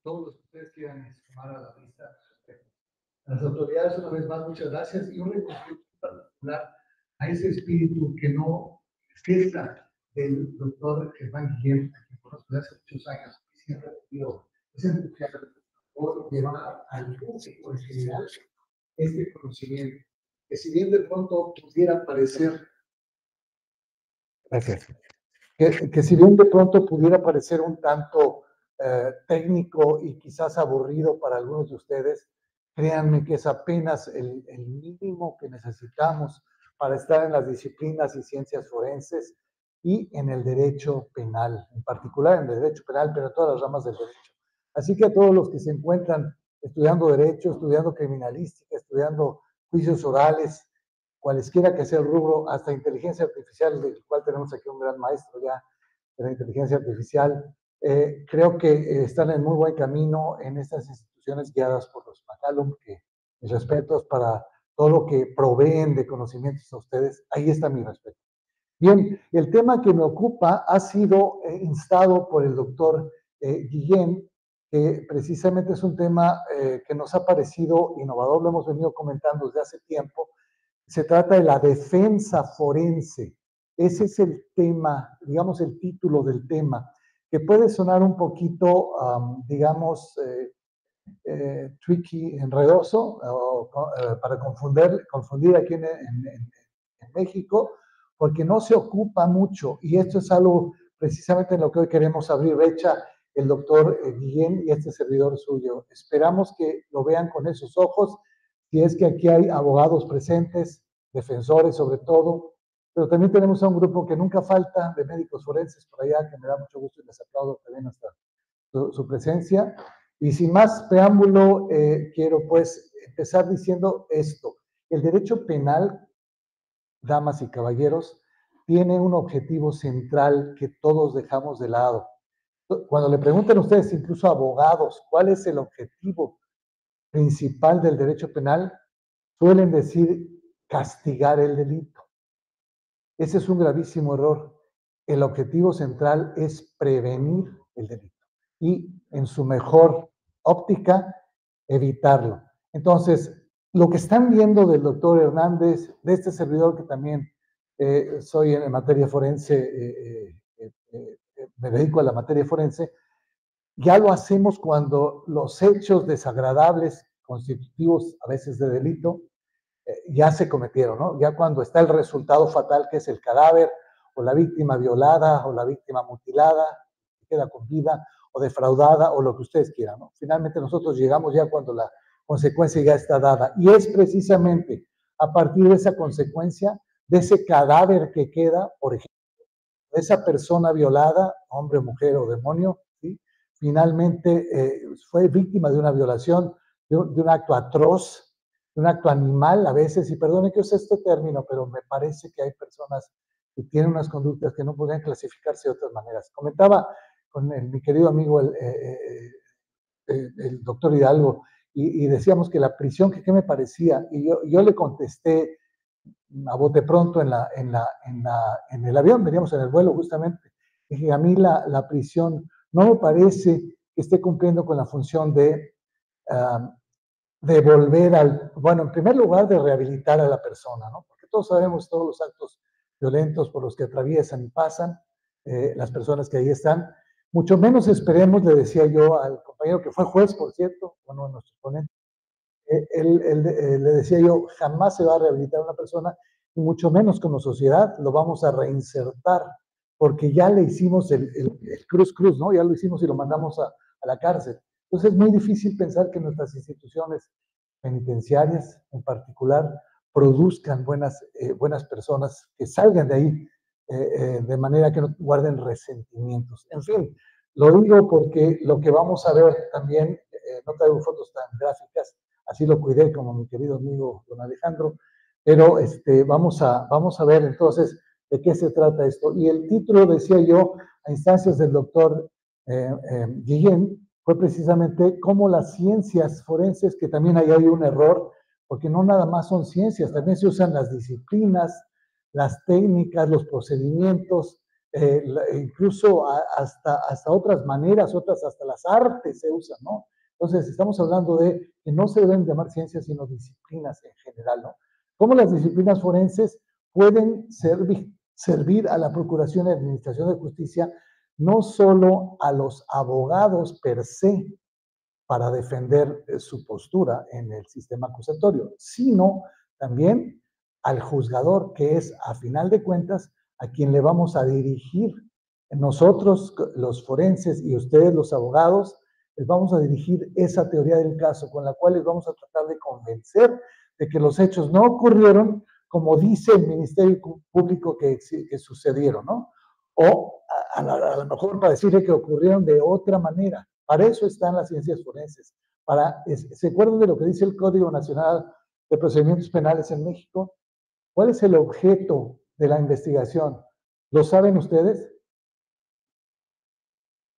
todos los que ustedes quieran sumar a la lista. A las autoridades, una vez más, muchas gracias y un reconocimiento particular a ese espíritu que no cesa del doctor Germán Guillén, a quien conozco desde hace muchos años, y siempre ha tenido ese entusiasmo por llevar al público en general este conocimiento, que si bien de pronto pudiera parecer, gracias, que si bien de pronto pudiera parecer un tanto técnico y quizás aburrido para algunos de ustedes, créanme que es apenas el mínimo que necesitamos para estar en las disciplinas y ciencias forenses y en el derecho penal, en particular en el derecho penal, pero en todas las ramas del derecho. Así que a todos los que se encuentran estudiando derecho, estudiando criminalística, estudiando juicios orales, cualesquiera que sea el rubro, hasta inteligencia artificial, del cual tenemos aquí un gran maestro ya de la inteligencia artificial, creo que están en muy buen camino en estas instituciones guiadas por los McCallum, que mis respetos para todo lo que proveen de conocimientos a ustedes, ahí está mi respeto. Bien, el tema que me ocupa ha sido instado por el doctor Guillén, que precisamente es un tema que nos ha parecido innovador, lo hemos venido comentando desde hace tiempo. Se trata de la defensa forense. Ese es el tema, digamos, el título del tema, que puede sonar un poquito, digamos, tricky, enredoso, para confundir aquí en México, porque no se ocupa mucho, y esto es algo precisamente en lo que hoy queremos abrir brecha el doctor Guillén y este servidor suyo. Esperamos que lo vean con esos ojos, si es que aquí hay abogados presentes, defensores sobre todo, pero también tenemos a un grupo que nunca falta de médicos forenses por allá, que me da mucho gusto y les aplaudo también hasta su presencia. Y sin más preámbulo, quiero pues empezar diciendo esto. El derecho penal, damas y caballeros, tiene un objetivo central que todos dejamos de lado. Cuando le preguntan a ustedes, incluso a abogados, cuál es el objetivo principal del derecho penal, suelen decir castigar el delito. Ese es un gravísimo error. El objetivo central es prevenir el delito y, en su mejor óptica, evitarlo. Entonces, lo que están viendo del doctor Hernández, de este servidor que también soy en materia forense, me dedico a la materia forense, ya lo hacemos cuando los hechos desagradables constitutivos a veces de delito ya se cometieron, ¿no? Ya cuando está el resultado fatal, que es el cadáver, o la víctima violada, o la víctima mutilada, que queda con vida, o defraudada, o lo que ustedes quieran, ¿no? Finalmente nosotros llegamos ya cuando la consecuencia ya está dada, y es precisamente a partir de esa consecuencia, de ese cadáver que queda, por ejemplo, de esa persona violada, hombre, mujer o demonio, ¿sí? Finalmente fue víctima de una violación, de un acto atroz, un acto animal a veces, y perdone que use este término, pero me parece que hay personas que tienen unas conductas que no podrían clasificarse de otras maneras. Comentaba con mi querido amigo el doctor Hidalgo, y decíamos que la prisión, que qué me parecía, y yo le contesté a bote pronto en el avión, veníamos en el vuelo justamente, dije, a mí la prisión no me parece que esté cumpliendo con la función de volver bueno, en primer lugar, de rehabilitar a la persona, ¿no? Porque todos sabemos todos los actos violentos por los que atraviesan y pasan las personas que ahí están. Mucho menos esperemos, le decía yo al compañero que fue juez, por cierto, uno de nuestros ponentes, le decía yo, jamás se va a rehabilitar a una persona, y mucho menos como sociedad lo vamos a reinsertar, porque ya le hicimos el cruz, ¿no? Ya lo hicimos y lo mandamos a la cárcel. Entonces es muy difícil pensar que nuestras instituciones penitenciarias en particular produzcan buenas personas que salgan de ahí de manera que no guarden resentimientos. En fin, lo digo porque lo que vamos a ver también, no traigo fotos tan gráficas, así lo cuidé como mi querido amigo don Alejandro, pero vamos a ver entonces de qué se trata esto. Y el título, decía yo, a instancias del doctor Guillén, fue precisamente cómo las ciencias forenses, que también ahí hay un error, porque no nada más son ciencias, también se usan las disciplinas, las técnicas, los procedimientos, incluso hasta otras maneras, hasta las artes se usan, ¿no? Entonces, estamos hablando de que no se deben llamar ciencias, sino disciplinas en general, ¿no? Cómo las disciplinas forenses pueden servir a la Procuración y Administración de Justicia, no solo a los abogados per se, para defender su postura en el sistema acusatorio, sino también al juzgador, que es, a final de cuentas, a quien le vamos a dirigir. Nosotros, los forenses, y ustedes, los abogados, les vamos a dirigir esa teoría del caso, con la cual les vamos a tratar de convencer de que los hechos no ocurrieron como dice el Ministerio Público que sucedieron, ¿no? O a lo mejor para decirle que ocurrieron de otra manera. Para eso están las ciencias forenses. ¿Se acuerdan de lo que dice el Código Nacional de Procedimientos Penales en México? ¿Cuál es el objeto de la investigación? ¿Lo saben ustedes?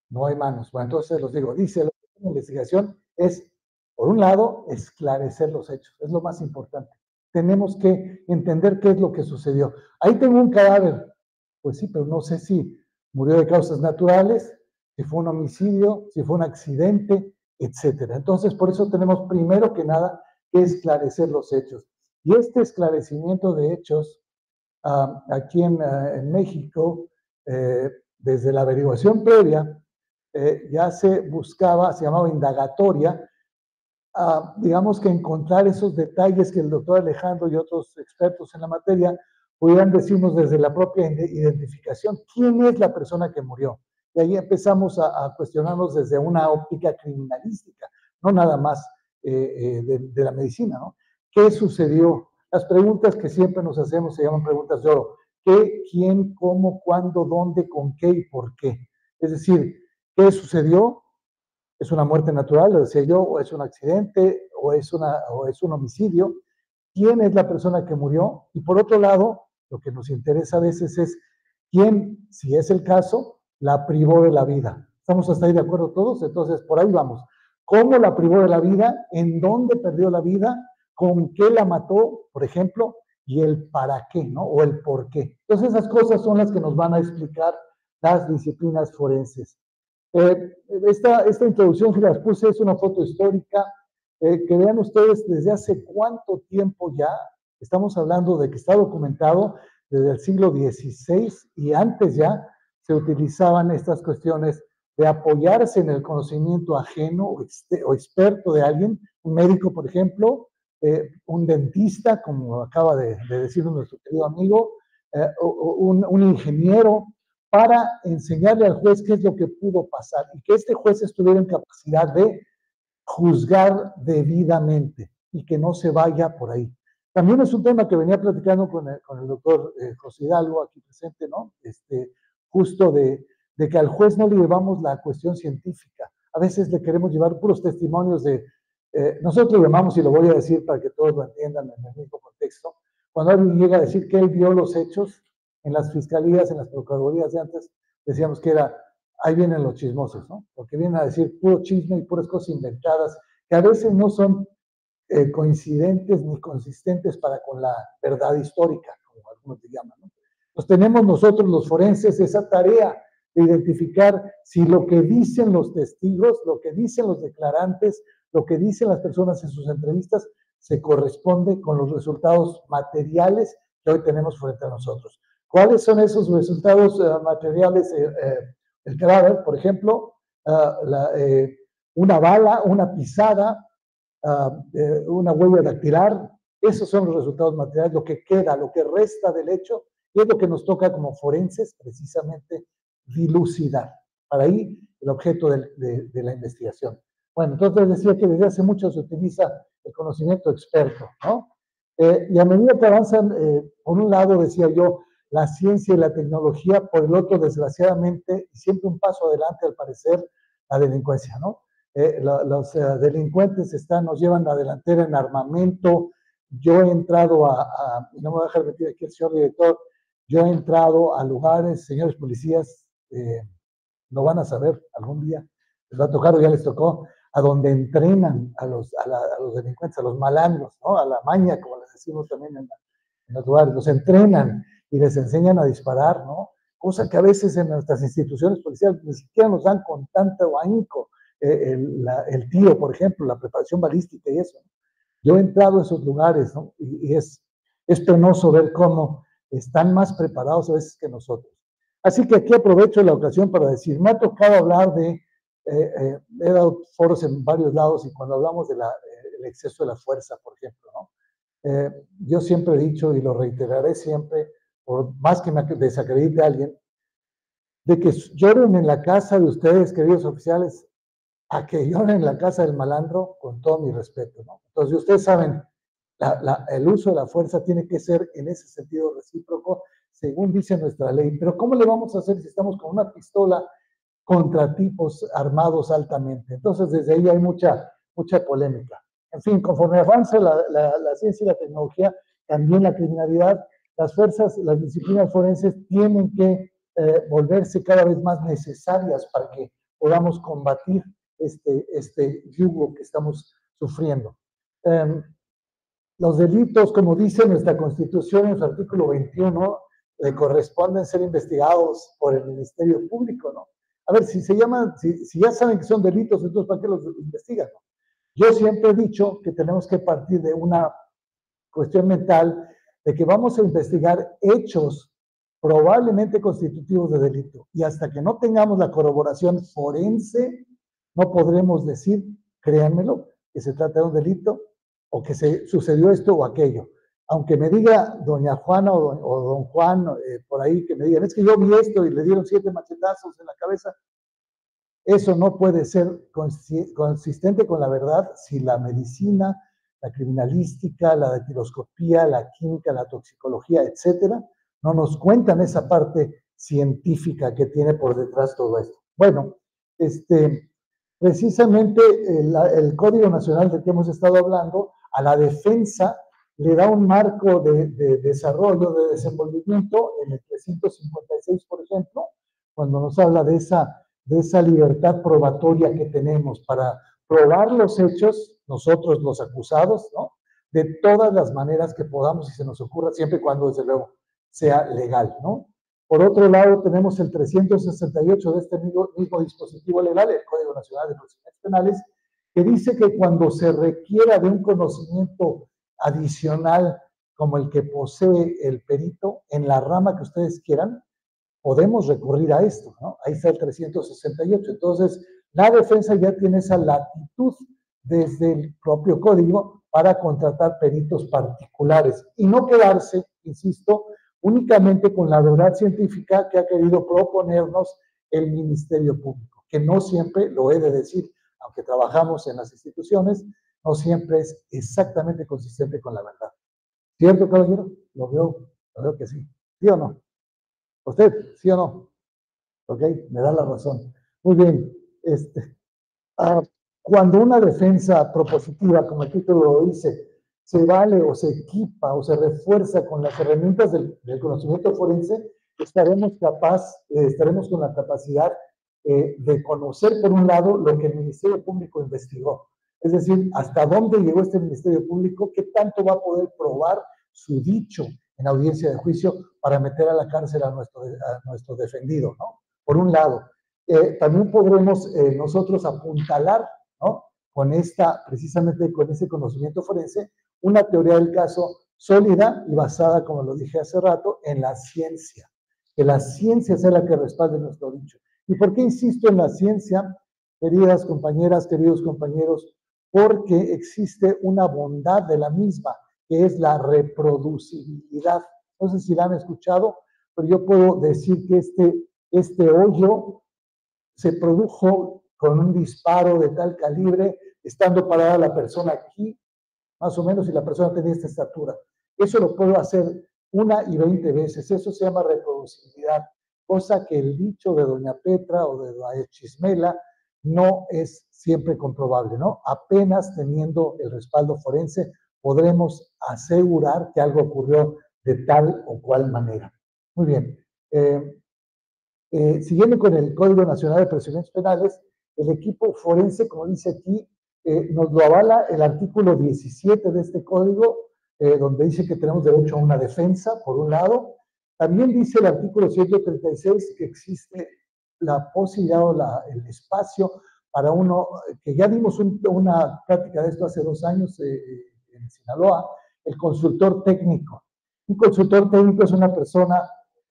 No hay manos. Bueno, entonces los digo, dice, el objeto de la investigación es, por un lado, esclarecer los hechos. Es lo más importante. Tenemos que entender qué es lo que sucedió. Ahí tengo un cadáver. Pues sí, pero no sé si murió de causas naturales, si fue un homicidio, si fue un accidente, etcétera. Entonces, por eso tenemos primero que nada que esclarecer los hechos. Y este esclarecimiento de hechos, aquí en México, desde la averiguación previa, ya se buscaba, se llamaba indagatoria, digamos que encontrar esos detalles que el doctor Alejandro y otros expertos en la materia pudieran decirnos desde la propia identificación, quién es la persona que murió. Y ahí empezamos a cuestionarnos desde una óptica criminalística, no nada más de la medicina, ¿no? ¿Qué sucedió? Las preguntas que siempre nos hacemos se llaman preguntas de oro. ¿Qué, quién, cómo, cuándo, dónde, con qué y por qué? Es decir, ¿qué sucedió? ¿Es una muerte natural, lo decía yo, o es un accidente, o es un homicidio? ¿Quién es la persona que murió? Y por otro lado, lo que nos interesa a veces es quién, si es el caso, la privó de la vida. ¿Estamos hasta ahí de acuerdo todos? Entonces, por ahí vamos. ¿Cómo la privó de la vida? ¿En dónde perdió la vida? ¿Con qué la mató, por ejemplo? Y el para qué, ¿no? O el por qué. Entonces, esas cosas son las que nos van a explicar las disciplinas forenses. Esta introducción que las puse es una foto histórica, que vean ustedes desde hace cuánto tiempo ya, estamos hablando de que está documentado desde el siglo XVI y antes ya se utilizaban estas cuestiones de apoyarse en el conocimiento ajeno o experto de alguien, un médico, por ejemplo, un dentista, como acaba de decir nuestro querido amigo, un ingeniero, para enseñarle al juez qué es lo que pudo pasar y que este juez estuviera en capacidad de juzgar debidamente y que no se vaya por ahí. También es un tema que venía platicando con el doctor José Hidalgo aquí presente, ¿no? Justo de que al juez no le llevamos la cuestión científica. A veces le queremos llevar puros testimonios de, nosotros lo llamamos, y lo voy a decir para que todos lo entiendan en el mismo contexto, cuando alguien llega a decir que él vio los hechos, en las fiscalías, en las procuradurías de antes, decíamos que era, ahí vienen los chismosos, ¿no? Porque vienen a decir puro chisme y puras cosas inventadas, que a veces no son coincidentes ni consistentes para con la verdad histórica, como algunos le llaman, ¿no? Pues tenemos nosotros los forenses esa tarea de identificar si lo que dicen los testigos, lo que dicen los declarantes, lo que dicen las personas en sus entrevistas, se corresponde con los resultados materiales que hoy tenemos frente a nosotros. ¿Cuáles son esos resultados materiales? El cadáver, por ejemplo, una bala, una pisada, una huella dactilar. Esos son los resultados materiales, lo que queda, lo que resta del hecho, y es lo que nos toca como forenses precisamente dilucidar. Para ahí el objeto de la investigación. Bueno, entonces decía que desde hace mucho se utiliza el conocimiento experto, ¿no? Y a medida que avanzan, por un lado decía yo, la ciencia y la tecnología, por el otro, desgraciadamente, y siempre un paso adelante, al parecer, la delincuencia, ¿no? Los delincuentes nos llevan a la delantera en armamento. Yo he entrado y no me voy a dejar meter aquí el señor director, yo he entrado a lugares, señores policías, lo van a saber algún día, les va a tocar o ya les tocó, a donde entrenan a los delincuentes, a los malandros, ¿no? A la maña, como les decimos también en los lugares, los entrenan y les enseñan a disparar, ¿no? cosa que a veces en nuestras instituciones policiales ni siquiera nos dan con tanto ahínco. El tiro, por ejemplo, la preparación balística y eso. Yo he entrado a esos lugares, ¿no? Y es penoso ver cómo están más preparados a veces que nosotros. Así que aquí aprovecho la ocasión para decir, me ha tocado hablar he dado foros en varios lados y cuando hablamos del exceso de la fuerza, por ejemplo, ¿no? Yo siempre he dicho y lo reiteraré siempre, por más que me desacredite a alguien, de que lloren en la casa de ustedes, queridos oficiales, a que lloren en la casa del malandro, con todo mi respeto, ¿no? Entonces, ustedes saben, el uso de la fuerza tiene que ser en ese sentido recíproco, según dice nuestra ley. Pero ¿cómo le vamos a hacer si estamos con una pistola contra tipos armados altamente? Entonces, desde ahí hay mucha polémica. En fin, conforme avanza la ciencia y la tecnología, también la criminalidad, las fuerzas, las disciplinas forenses tienen que volverse cada vez más necesarias para que podamos combatir este yugo que estamos sufriendo. Los delitos, como dice nuestra Constitución en su artículo 21, le corresponden ser investigados por el Ministerio Público, ¿no? A ver, si ya saben que son delitos, entonces ¿para qué los investigan? ¿No? Yo siempre he dicho que tenemos que partir de una cuestión mental de que vamos a investigar hechos probablemente constitutivos de delito y hasta que no tengamos la corroboración forense, no podremos decir, créanmelo, que se trata de un delito o que se sucedió esto o aquello. Aunque me diga doña Juana o don Juan por ahí, que me digan, es que yo vi esto y le dieron 7 machetazos en la cabeza, eso no puede ser consistente con la verdad si la medicina, la criminalística, la dactiloscopía, la química, la toxicología, etcétera, no nos cuentan esa parte científica que tiene por detrás todo esto. Bueno, precisamente el Código Nacional del que hemos estado hablando, a la defensa le da un marco de desarrollo, de desenvolvimiento, en el 356, por ejemplo, cuando nos habla de esa libertad probatoria que tenemos para probar los hechos, nosotros los acusados, ¿no? De todas las maneras que podamos y se nos ocurra, siempre y cuando, desde luego, sea legal, ¿no? Por otro lado, tenemos el 368 de este mismo dispositivo legal, el Código Nacional de Procedimientos Penales, que dice que cuando se requiera de un conocimiento adicional como el que posee el perito en la rama que ustedes quieran, podemos recurrir a esto, ¿no? Ahí está el 368. Entonces, la defensa ya tiene esa latitud desde el propio código para contratar peritos particulares y no quedarse, insisto, únicamente con la verdad científica que ha querido proponernos el Ministerio Público, que no siempre, lo he de decir, aunque trabajamos en las instituciones, no siempre es exactamente consistente con la verdad. ¿Cierto, caballero? Lo veo que sí. ¿Sí o no? ¿Usted? ¿Sí o no? Ok, me da la razón. Muy bien. Cuando una defensa propositiva, como el título lo dice, se vale o se equipa o se refuerza con las herramientas del conocimiento forense, estaremos con la capacidad de conocer, por un lado, lo que el Ministerio Público investigó. Es decir, hasta dónde llegó este Ministerio Público, qué tanto va a poder probar su dicho en audiencia de juicio para meter a la cárcel a nuestro defendido, ¿no? Por un lado. También podremos nosotros apuntalar, ¿no? Precisamente con ese conocimiento forense, una teoría del caso sólida y basada, como lo dije hace rato, en la ciencia. Que la ciencia sea la que respalde nuestro dicho. ¿Y por qué insisto en la ciencia, queridas compañeras, queridos compañeros? Porque existe una bondad de la misma, que es la reproducibilidad. No sé si la han escuchado, pero yo puedo decir que este hoyo se produjo con un disparo de tal calibre, estando parada la persona aquí, más o menos, y la persona tenía esta estatura. Eso lo puedo hacer 1 y 20 veces, eso se llama reproducibilidad, cosa que el dicho de doña Petra o de doña Chismela no es siempre comprobable, ¿no? Apenas teniendo el respaldo forense podremos asegurar que algo ocurrió de tal o cual manera. Muy bien. Siguiendo con el Código Nacional de Procedimientos Penales, el equipo forense, como dice aquí, nos lo avala el artículo 17 de este código, donde dice que tenemos derecho a una defensa, por un lado, También dice el artículo 136 que existe la posibilidad o el espacio para uno, que ya dimos una práctica de esto hace 2 años en Sinaloa, el consultor técnico. Un consultor técnico es una persona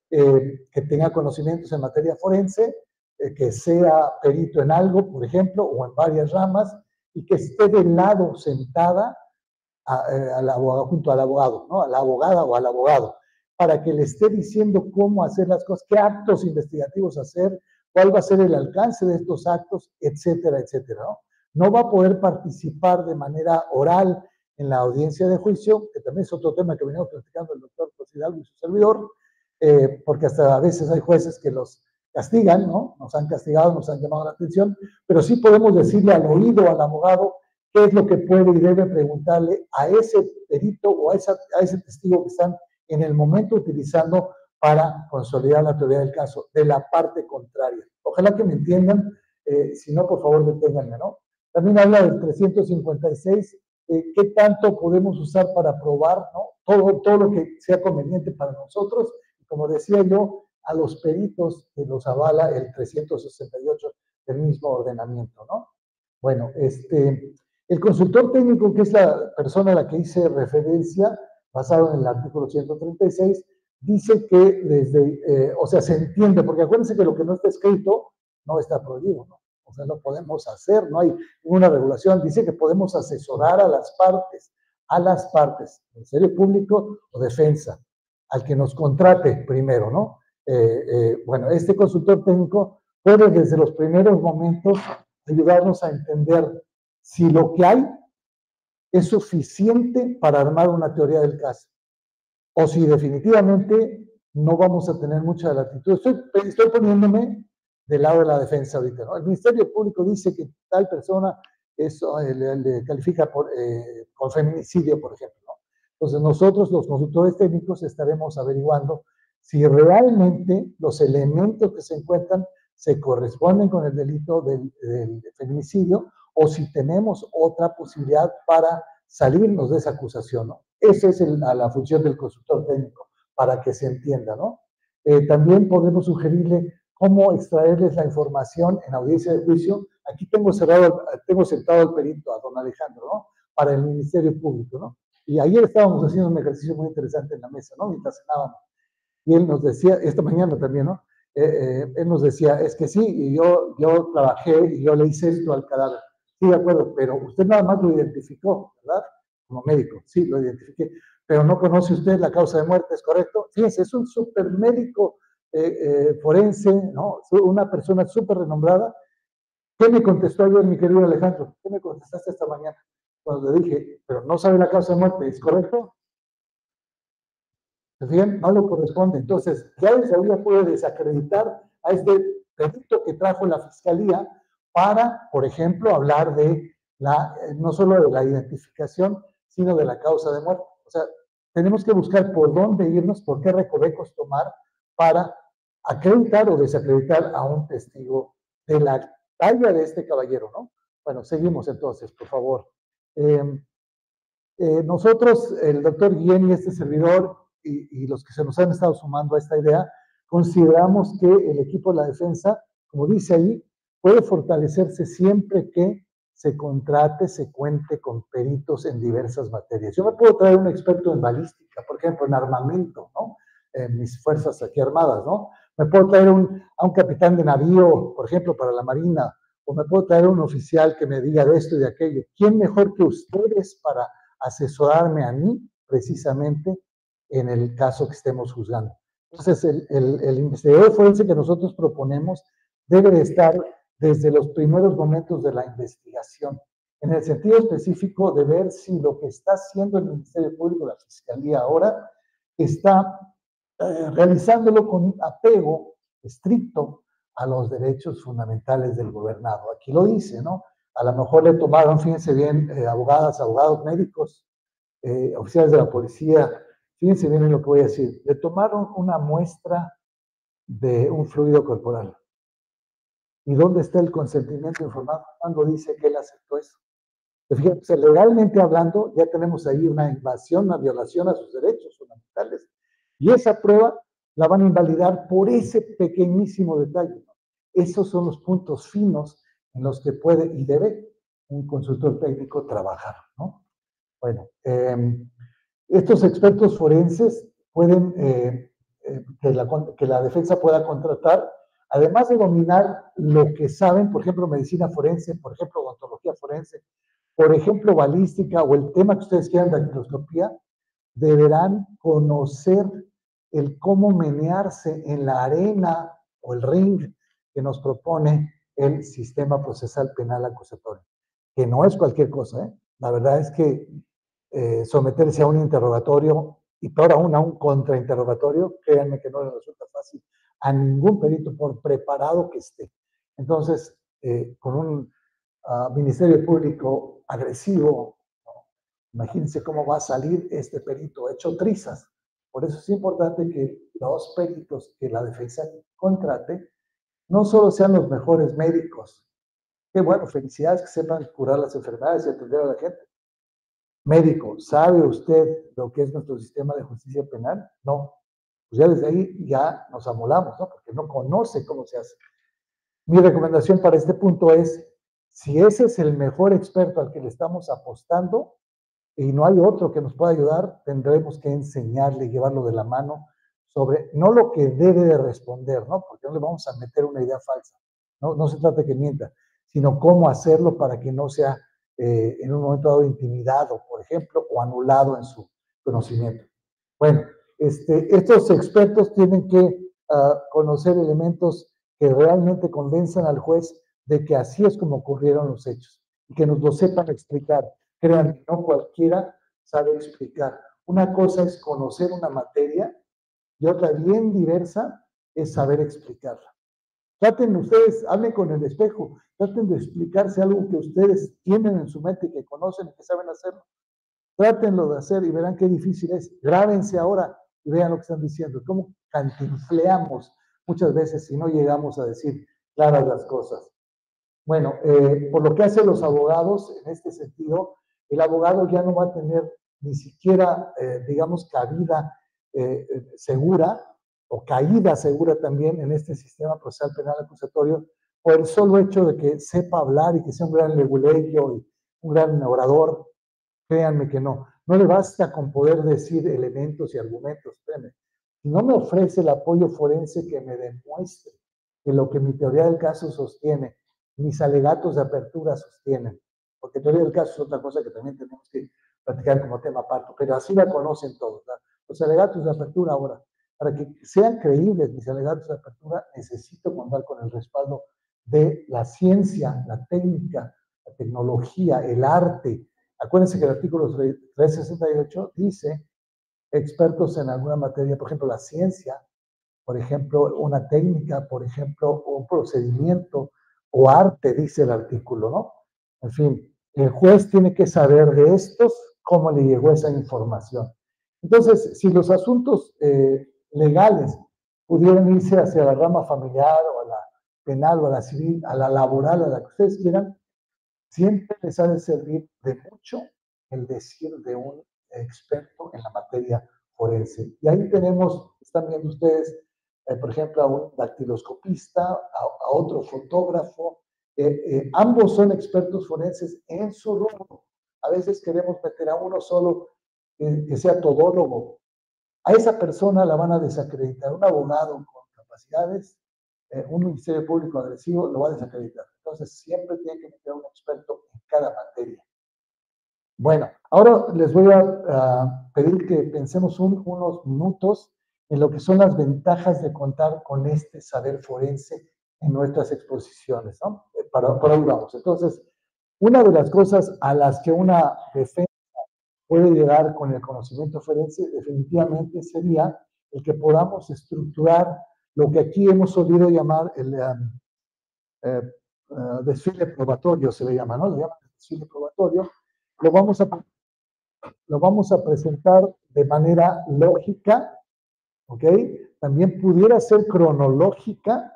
que tenga conocimientos en materia forense, que sea perito en algo, por ejemplo, o en varias ramas, y que esté del lado sentada al abogado, junto al abogado, ¿no? A la abogada o al abogado, para que le esté diciendo cómo hacer las cosas, qué actos investigativos hacer, cuál va a ser el alcance de estos actos, etcétera, etcétera, ¿no? No va a poder participar de manera oral en la audiencia de juicio, que también es otro tema que venimos platicando el doctor José Hidalgo y su servidor, porque hasta a veces hay jueces que los castigan, ¿no? Nos han castigado, nos han llamado la atención, pero sí podemos decirle al oído al abogado qué es lo que puede y debe preguntarle a ese perito o a ese testigo que están en el momento utilizando para consolidar la teoría del caso, de la parte contraria. Ojalá que me entiendan, si no, por favor, deténganme, ¿no? También habla del 356, qué tanto podemos usar para probar, ¿no? Todo lo que sea conveniente para nosotros, y como decía yo, a los peritos que los avala el 368 del mismo ordenamiento, ¿no? Bueno, el consultor técnico, que es la persona a la que hice referencia, basado en el artículo 136, dice que o sea, se entiende, porque acuérdense que lo que no está escrito no está prohibido, ¿no? O sea, lo podemos hacer, no hay ninguna regulación. Dice que podemos asesorar a las partes, Ministerio Público o Defensa, al que nos contrate primero, ¿no? Bueno, este consultor técnico puede desde los primeros momentos ayudarnos a entender si lo que hay es suficiente para armar una teoría del caso, o si definitivamente no vamos a tener mucha latitud. Estoy poniéndome del lado de la defensa ahorita, ¿no? El Ministerio Público dice que tal persona le califica con feminicidio, por ejemplo, ¿no? Entonces nosotros, los consultores técnicos, estaremos averiguando si realmente los elementos que se encuentran se corresponden con el delito del feminicidio, o si tenemos otra posibilidad para salirnos de esa acusación, ¿no? Esa es la función del consultor técnico, para que se entienda, ¿no? También podemos sugerirle cómo extraerles la información en audiencia de juicio. Aquí tengo sentado al perito, a don Alejandro, ¿no? Para el Ministerio Público, ¿no? Y ayer estábamos haciendo un ejercicio muy interesante en la mesa, ¿no? Mientras cenábamos. Y él nos decía, esta mañana también, ¿no? Él nos decía, es que sí, y yo trabajé y yo le hice esto al cadáver. Sí, de acuerdo, pero usted nada más lo identificó, ¿verdad? Como médico, sí, lo identifiqué. Pero no conoce usted la causa de muerte, ¿es correcto? Fíjense, es un súper médico forense, ¿no? Una persona súper renombrada. ¿Qué me contestó ayer, mi querido Alejandro? ¿Qué me contestaste esta mañana? Cuando le dije, pero no sabe la causa de muerte, ¿es correcto? Bien, no le corresponde. Entonces, ya desde ahí puede desacreditar a este perito que trajo la fiscalía para, por ejemplo, hablar de no solo de la identificación, sino de la causa de muerte. O sea, tenemos que buscar por dónde irnos, por qué recovecos tomar para acreditar o desacreditar a un testigo de la talla de este caballero, ¿no? Bueno, seguimos entonces, por favor. Nosotros, el doctor Guillén y este servidor, y los que se nos han estado sumando a esta idea, consideramos que el equipo de la defensa, como dice ahí, puede fortalecerse siempre que se contrate, se cuente con peritos en diversas materias. Yo me puedo traer un experto en balística, por ejemplo, en armamento, ¿no? En mis fuerzas aquí armadas, ¿no? Me puedo traer a un capitán de navío, por ejemplo, para la Marina, o me puedo traer a un oficial que me diga de esto y de aquello. ¿Quién mejor que ustedes para asesorarme a mí precisamente en el caso que estemos juzgando? Entonces, el investigador forense que nosotros proponemos debe de estar desde los primeros momentos de la investigación, en el sentido específico de ver si lo que está haciendo el Ministerio Público, la Fiscalía ahora, está realizándolo con un apego estricto a los derechos fundamentales del gobernado. Aquí lo dice, ¿no? A lo mejor le tomaron, fíjense bien, abogadas, abogados, médicos, oficiales de la policía, fíjense bien en lo que voy a decir, le tomaron una muestra de un fluido corporal. ¿Y dónde está el consentimiento informado cuando dice que él aceptó eso? Fíjense, legalmente hablando, ya tenemos ahí una invasión, una violación a sus derechos fundamentales. Y esa prueba la van a invalidar por ese pequeñísimo detalle, ¿no? Esos son los puntos finos en los que puede y debe un consultor técnico trabajar, ¿no? Bueno, estos expertos forenses pueden, que la defensa pueda contratar, además de dominar lo que saben, por ejemplo, medicina forense, por ejemplo, odontología forense, por ejemplo, balística o el tema que ustedes quieran, dactiloscopía, deberán conocer el cómo menearse en la arena o el ring que nos propone el sistema procesal penal acusatorio, que no es cualquier cosa, ¿eh? La verdad es que someterse a un interrogatorio y peor aún a un contrainterrogatorio, créanme que no le resulta fácil a ningún perito por preparado que esté. Entonces, con un Ministerio Público agresivo, ¿no? Imagínense cómo va a salir este perito hecho trizas. Por eso es importante que los peritos que la defensa contrate no solo sean los mejores médicos, que bueno, felicidades que sepan curar las enfermedades y atender a la gente. Médico, ¿sabe usted lo que es nuestro sistema de justicia penal? No. Pues ya desde ahí ya nos amolamos, ¿no? Porque no conoce cómo se hace. Mi recomendación para este punto es, si ese es el mejor experto al que le estamos apostando y no hay otro que nos pueda ayudar, tendremos que enseñarle, llevarlo de la mano sobre, no lo que debe de responder, ¿no? Porque no le vamos a meter una idea falsa. No se trata de que mienta, sino cómo hacerlo para que no sea en un momento dado intimidado, por ejemplo, o anulado en su conocimiento. Bueno, estos expertos tienen que conocer elementos que realmente convenzan al juez de que así es como ocurrieron los hechos y que nos lo sepan explicar. Créanme, no cualquiera sabe explicar. Una cosa es conocer una materia y otra bien diversa es saber explicarla. Traten ustedes, hablen con el espejo, traten de explicarse algo que ustedes tienen en su mente, que conocen y que saben hacerlo. Trátenlo de hacer y verán qué difícil es. Grábense ahora y vean lo que están diciendo. Cómo cantinfleamos muchas veces si no llegamos a decir claras las cosas. Bueno, por lo que hacen los abogados en este sentido, el abogado ya no va a tener ni siquiera, digamos, cabida segura o caída segura también en este sistema procesal penal acusatorio por el solo hecho de que sepa hablar y que sea un gran leguleyo y un gran orador. Créanme que no. No le basta con poder decir elementos y argumentos. Créanme. Si no me ofrece el apoyo forense que me demuestre que lo que mi teoría del caso sostiene, mis alegatos de apertura sostienen, porque teoría del caso es otra cosa que también tenemos que platicar como tema aparte, pero así la conocen todos, ¿verdad? Los alegatos de apertura ahora, para que sean creíbles mis alegatos de apertura, necesito contar con el respaldo de la ciencia, la técnica, la tecnología, el arte. Acuérdense que el artículo 368 dice expertos en alguna materia, por ejemplo, la ciencia, por ejemplo, una técnica, por ejemplo, un procedimiento o arte, dice el artículo, ¿no? En fin, el juez tiene que saber de estos cómo le llegó esa información. Entonces, si los asuntos legales pudieran irse hacia la rama familiar o a la penal o a la civil, a la laboral, a la que ustedes quieran, siempre les ha de servir de mucho el decir de un experto en la materia forense. Y ahí tenemos, están viendo ustedes, por ejemplo, a un dactiloscopista, a otro fotógrafo. Ambos son expertos forenses en su rubro. A veces queremos meter a uno solo que sea todólogo. A esa persona la van a desacreditar. Un abogado con capacidades, un ministerio público agresivo lo va a desacreditar. Entonces, siempre tiene que meter a un experto en cada materia. Bueno, ahora les voy a pedir que pensemos unos minutos en lo que son las ventajas de contar con este saber forense en nuestras exposiciones, ¿no? Por ahí vamos. Entonces, una de las cosas a las que una defensa puede llegar con el conocimiento forense definitivamente sería el que podamos estructurar lo que aquí hemos solido llamar el desfile probatorio, se le llama, ¿no? Le llaman desfile probatorio. Lo vamos a presentar de manera lógica, ¿ok? También pudiera ser cronológica,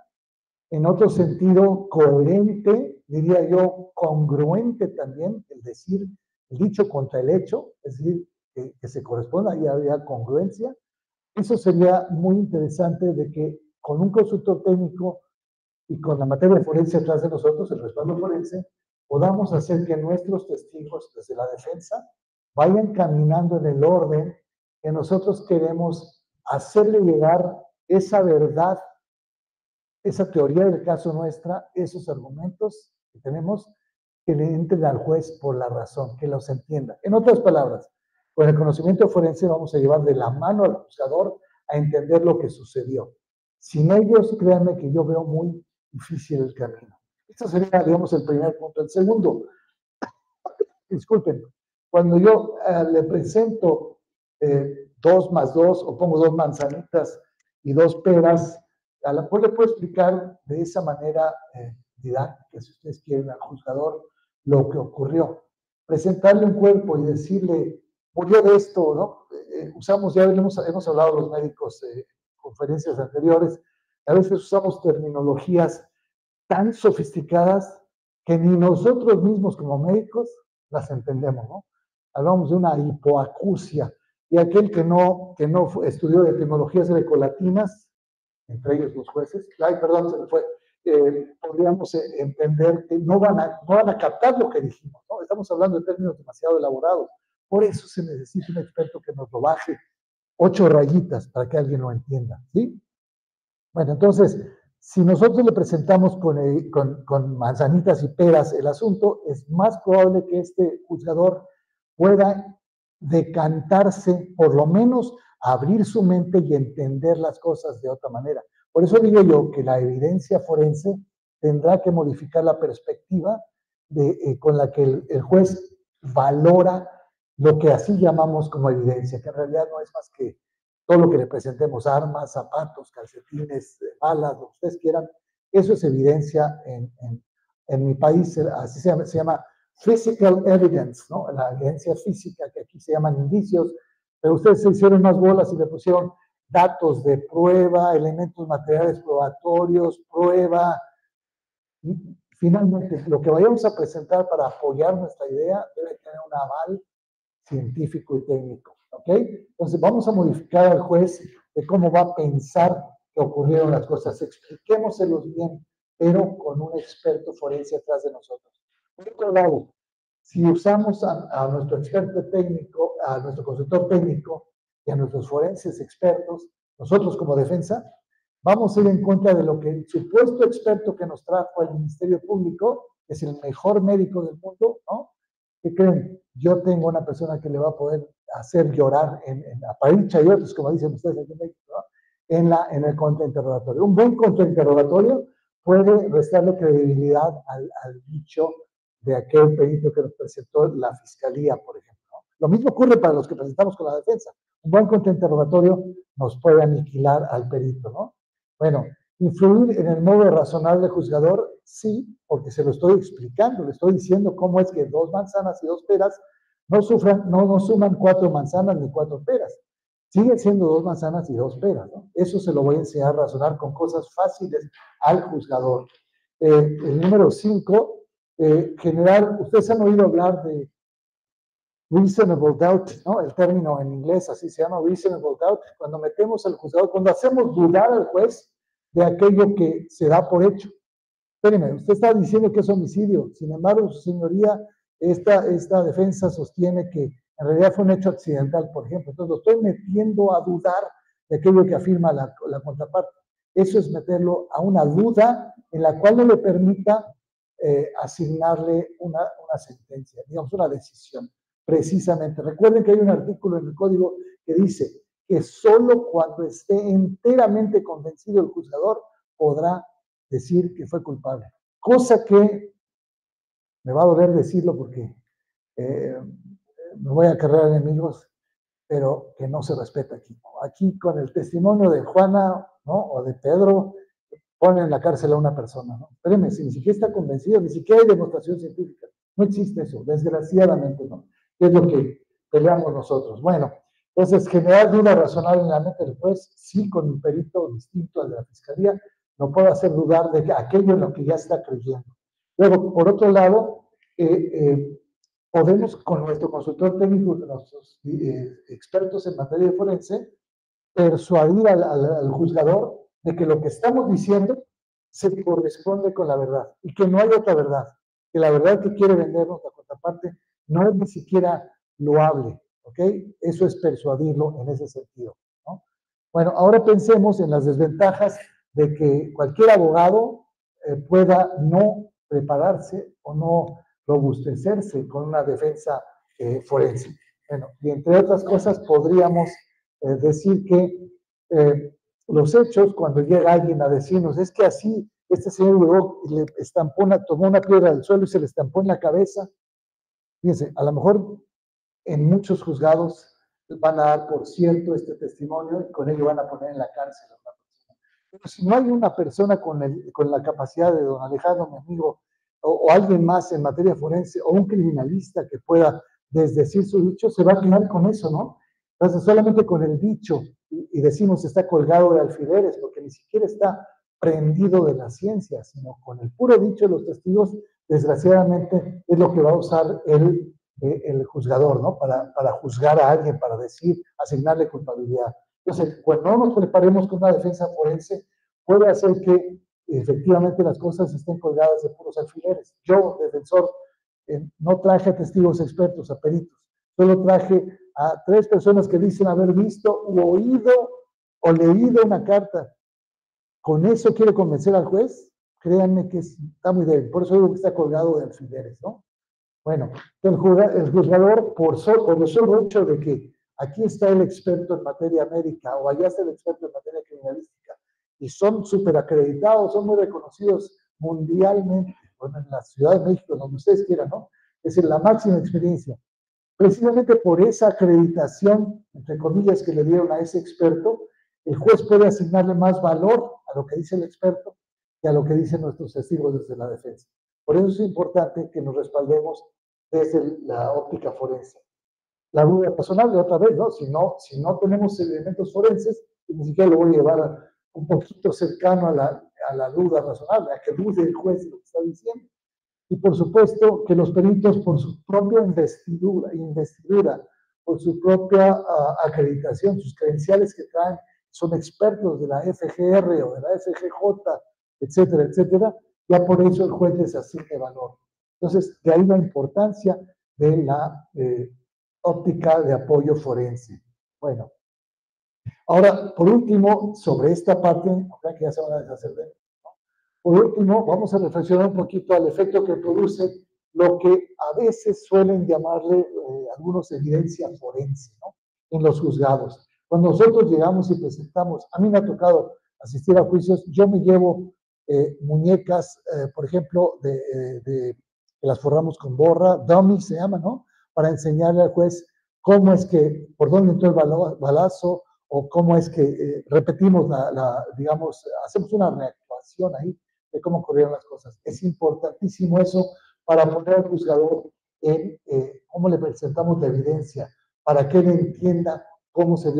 en otro sentido coherente, diría yo, congruente también, el decir el dicho contra el hecho, es decir, que se corresponda, y había congruencia, Eso sería muy interesante de que con un consultor técnico y con la materia forense atrás de nosotros, el respaldo forense, podamos hacer que nuestros testigos desde la defensa vayan caminando en el orden que nosotros queremos hacerle llegar esa verdad, esa teoría del caso nuestra, esos argumentos que tenemos, que le entren al juez por la razón, que los entienda. En otras palabras, con el conocimiento forense vamos a llevar de la mano al juzgador a entender lo que sucedió. Sin ellos, créanme que yo veo muy difícil el camino. Este sería, digamos, el primer punto. El segundo, disculpen, cuando yo le presento 2 más 2 o pongo 2 manzanitas y 2 peras, a la cual le puedo explicar de esa manera didáctica, si ustedes quieren, al juzgador lo que ocurrió. Presentarle un cuerpo y decirle, murió de esto, ¿no? Usamos, ya hemos hablado los médicos en conferencias anteriores, a veces usamos terminologías tan sofisticadas que ni nosotros mismos como médicos las entendemos, ¿no? Hablamos de una hipoacusia, y aquel que no estudió etimologías grecolatinas, entre ellos los jueces, ay, perdón, se me fue, podríamos entender que no van a captar lo que dijimos, ¿no? Estamos hablando de términos demasiado elaborados, por eso se necesita un experto que nos lo baje 8 rayitas para que alguien lo entienda, ¿sí? Bueno, entonces, si nosotros le presentamos con manzanitas y peras el asunto, es más probable que este juzgador pueda decantarse, por lo menos abrir su mente y entender las cosas de otra manera. Por eso digo yo que la evidencia forense tendrá que modificar la perspectiva con la que el juez valora lo que así llamamos como evidencia, que en realidad no es más que todo lo que le presentemos, armas, zapatos, calcetines, balas, lo que ustedes quieran, eso es evidencia en mi país, así se llama physical evidence, ¿no? La evidencia física, que aquí se llaman indicios, pero ustedes se hicieron más bolas y le pusieron datos de prueba, elementos materiales probatorios, prueba. Y finalmente, lo que vayamos a presentar para apoyar nuestra idea debe tener un aval científico y técnico, ¿ok? Entonces vamos a modificar al juez de cómo va a pensar que ocurrieron las cosas. Expliquémoselos bien, pero con un experto forense atrás de nosotros. Por otro lado, si usamos a nuestro experto técnico, a nuestro consultor técnico y a nuestros forenses expertos, nosotros como defensa, vamos a ir en contra de lo que el supuesto experto que nos trajo el Ministerio Público, que es el mejor médico del mundo, ¿no? ¿Qué creen? Yo tengo una persona que le va a poder hacer llorar a parir chayotes, como dicen ustedes aquí en México, ¿no? En el contrainterrogatorio. Un buen contrainterrogatorio puede restarle credibilidad al dicho de aquel perito que nos presentó la fiscalía, por ejemplo, ¿no? Lo mismo ocurre para los que presentamos con la defensa. Un buen contrainterrogatorio nos puede aniquilar al perito, ¿no? Bueno, influir en el modo razonable juzgador, sí, porque se lo estoy explicando, le estoy diciendo cómo es que 2 manzanas y 2 peras no suman 4 manzanas ni 4 peras. Siguen siendo 2 manzanas y 2 peras, ¿no? Eso se lo voy a enseñar a razonar con cosas fáciles al juzgador. El número 5, general, ustedes han oído hablar de reasonable doubt, ¿no? El término en inglés así se llama, reasonable doubt, cuando metemos al juzgador, cuando hacemos dudar al juez de aquello que se da por hecho. Espéreme, usted está diciendo que es homicidio, sin embargo, su señoría, esta defensa sostiene que en realidad fue un hecho accidental, por ejemplo. Entonces lo estoy metiendo a dudar de aquello que afirma la contraparte. Eso es meterlo a una duda en la cual no le permita asignarle una sentencia, digamos, una decisión. Precisamente. Recuerden que hay un artículo en el código que dice que solo cuando esté enteramente convencido el juzgador podrá decir que fue culpable. Cosa que me va a doler decirlo porque me voy a cargar enemigos, pero que no se respeta aquí. Aquí con el testimonio de Juana, ¿no? O de Pedro, ponen en la cárcel a una persona, ¿no? Espérenme, si ni siquiera está convencido, ni siquiera hay demostración científica. No existe eso, desgraciadamente no. ¿Qué es lo que peleamos nosotros? Bueno, entonces generar duda razonable en la mente del juez, sí, con un perito distinto al de la fiscalía, no puede hacer dudar de aquello en lo que ya está creyendo. Luego, por otro lado, podemos con nuestro consultor técnico, nuestros expertos en materia de forense, persuadir al juzgador de que lo que estamos diciendo se corresponde con la verdad y que no hay otra verdad, que la verdad que quiere vendernos la contraparte no es ni siquiera loable, ¿ok? Eso es persuadirlo en ese sentido, ¿no? Bueno, ahora pensemos en las desventajas de que cualquier abogado pueda no prepararse o no robustecerse con una defensa forense. Bueno, y entre otras cosas podríamos decir que los hechos, cuando llega alguien a decirnos, es que así, este señor llegó y le estampó tomó una piedra del suelo y se le estampó en la cabeza. Fíjense, a lo mejor en muchos juzgados van a dar por cierto este testimonio y con ello van a poner en la cárcel a una persona. Pero si no hay una persona con la capacidad de don Alejandro, mi amigo, o alguien más en materia forense, o un criminalista que pueda desdecir su dicho, se va a quedar con eso, ¿no? Entonces, solamente con el dicho, y decimos está colgado de alfileres, porque ni siquiera está prendido de la ciencia, sino con el puro dicho de los testigos, desgraciadamente es lo que va a usar el juzgador, ¿no? Para juzgar a alguien, para decir, asignarle culpabilidad. Entonces, cuando no nos preparemos con una defensa forense, puede hacer que efectivamente las cosas estén colgadas de puros alfileres. Yo, defensor, no traje a testigos expertos, a peritos, solo traje a 3 personas que dicen haber visto u oído o leído una carta. ¿Con eso quiere convencer al juez? Créanme que está muy débil. Por eso digo que está colgado de alfileres, ¿no? Bueno, el juzgador, por el solo hecho de que aquí está el experto en materia médica o allá está el experto en materia criminalística y son súper acreditados, son muy reconocidos mundialmente, bueno, en la Ciudad de México, donde ustedes quieran, ¿no? Es la máxima experiencia. Precisamente por esa acreditación, entre comillas, que le dieron a ese experto, el juez puede asignarle más valor a lo que dice el experto que a lo que dicen nuestros testigos desde la defensa. Por eso es importante que nos respaldemos desde la óptica forense. La duda razonable, otra vez, ¿no? Si no tenemos elementos forenses, ni siquiera lo voy a llevar un poquito cercano a la duda razonable, a que dude el juez de lo que está diciendo. Y por supuesto que los peritos, por su propia investidura por su propia acreditación, sus credenciales que traen, son expertos de la FGR o de la FGJ, etcétera, etcétera, ya por eso el juez les asigne valor. Entonces, de ahí la importancia de la óptica de apoyo forense. Bueno, ahora, por último, sobre esta parte, que ya se van a deshacer de él, ¿no? Por último, vamos a reflexionar un poquito al efecto que produce lo que a veces suelen llamarle algunos evidencia forense, ¿no? En los juzgados. Cuando nosotros llegamos y presentamos, a mí me ha tocado asistir a juicios, yo me llevo muñecas, por ejemplo, que las forramos con borra, dummy se llama, ¿no? Para enseñarle al juez cómo es que, por dónde entró el balazo, o cómo es que repetimos digamos, hacemos una reactuación ahí de cómo ocurrieron las cosas. Es importantísimo eso para poner al juzgador en cómo le presentamos la evidencia, para que él entienda cómo se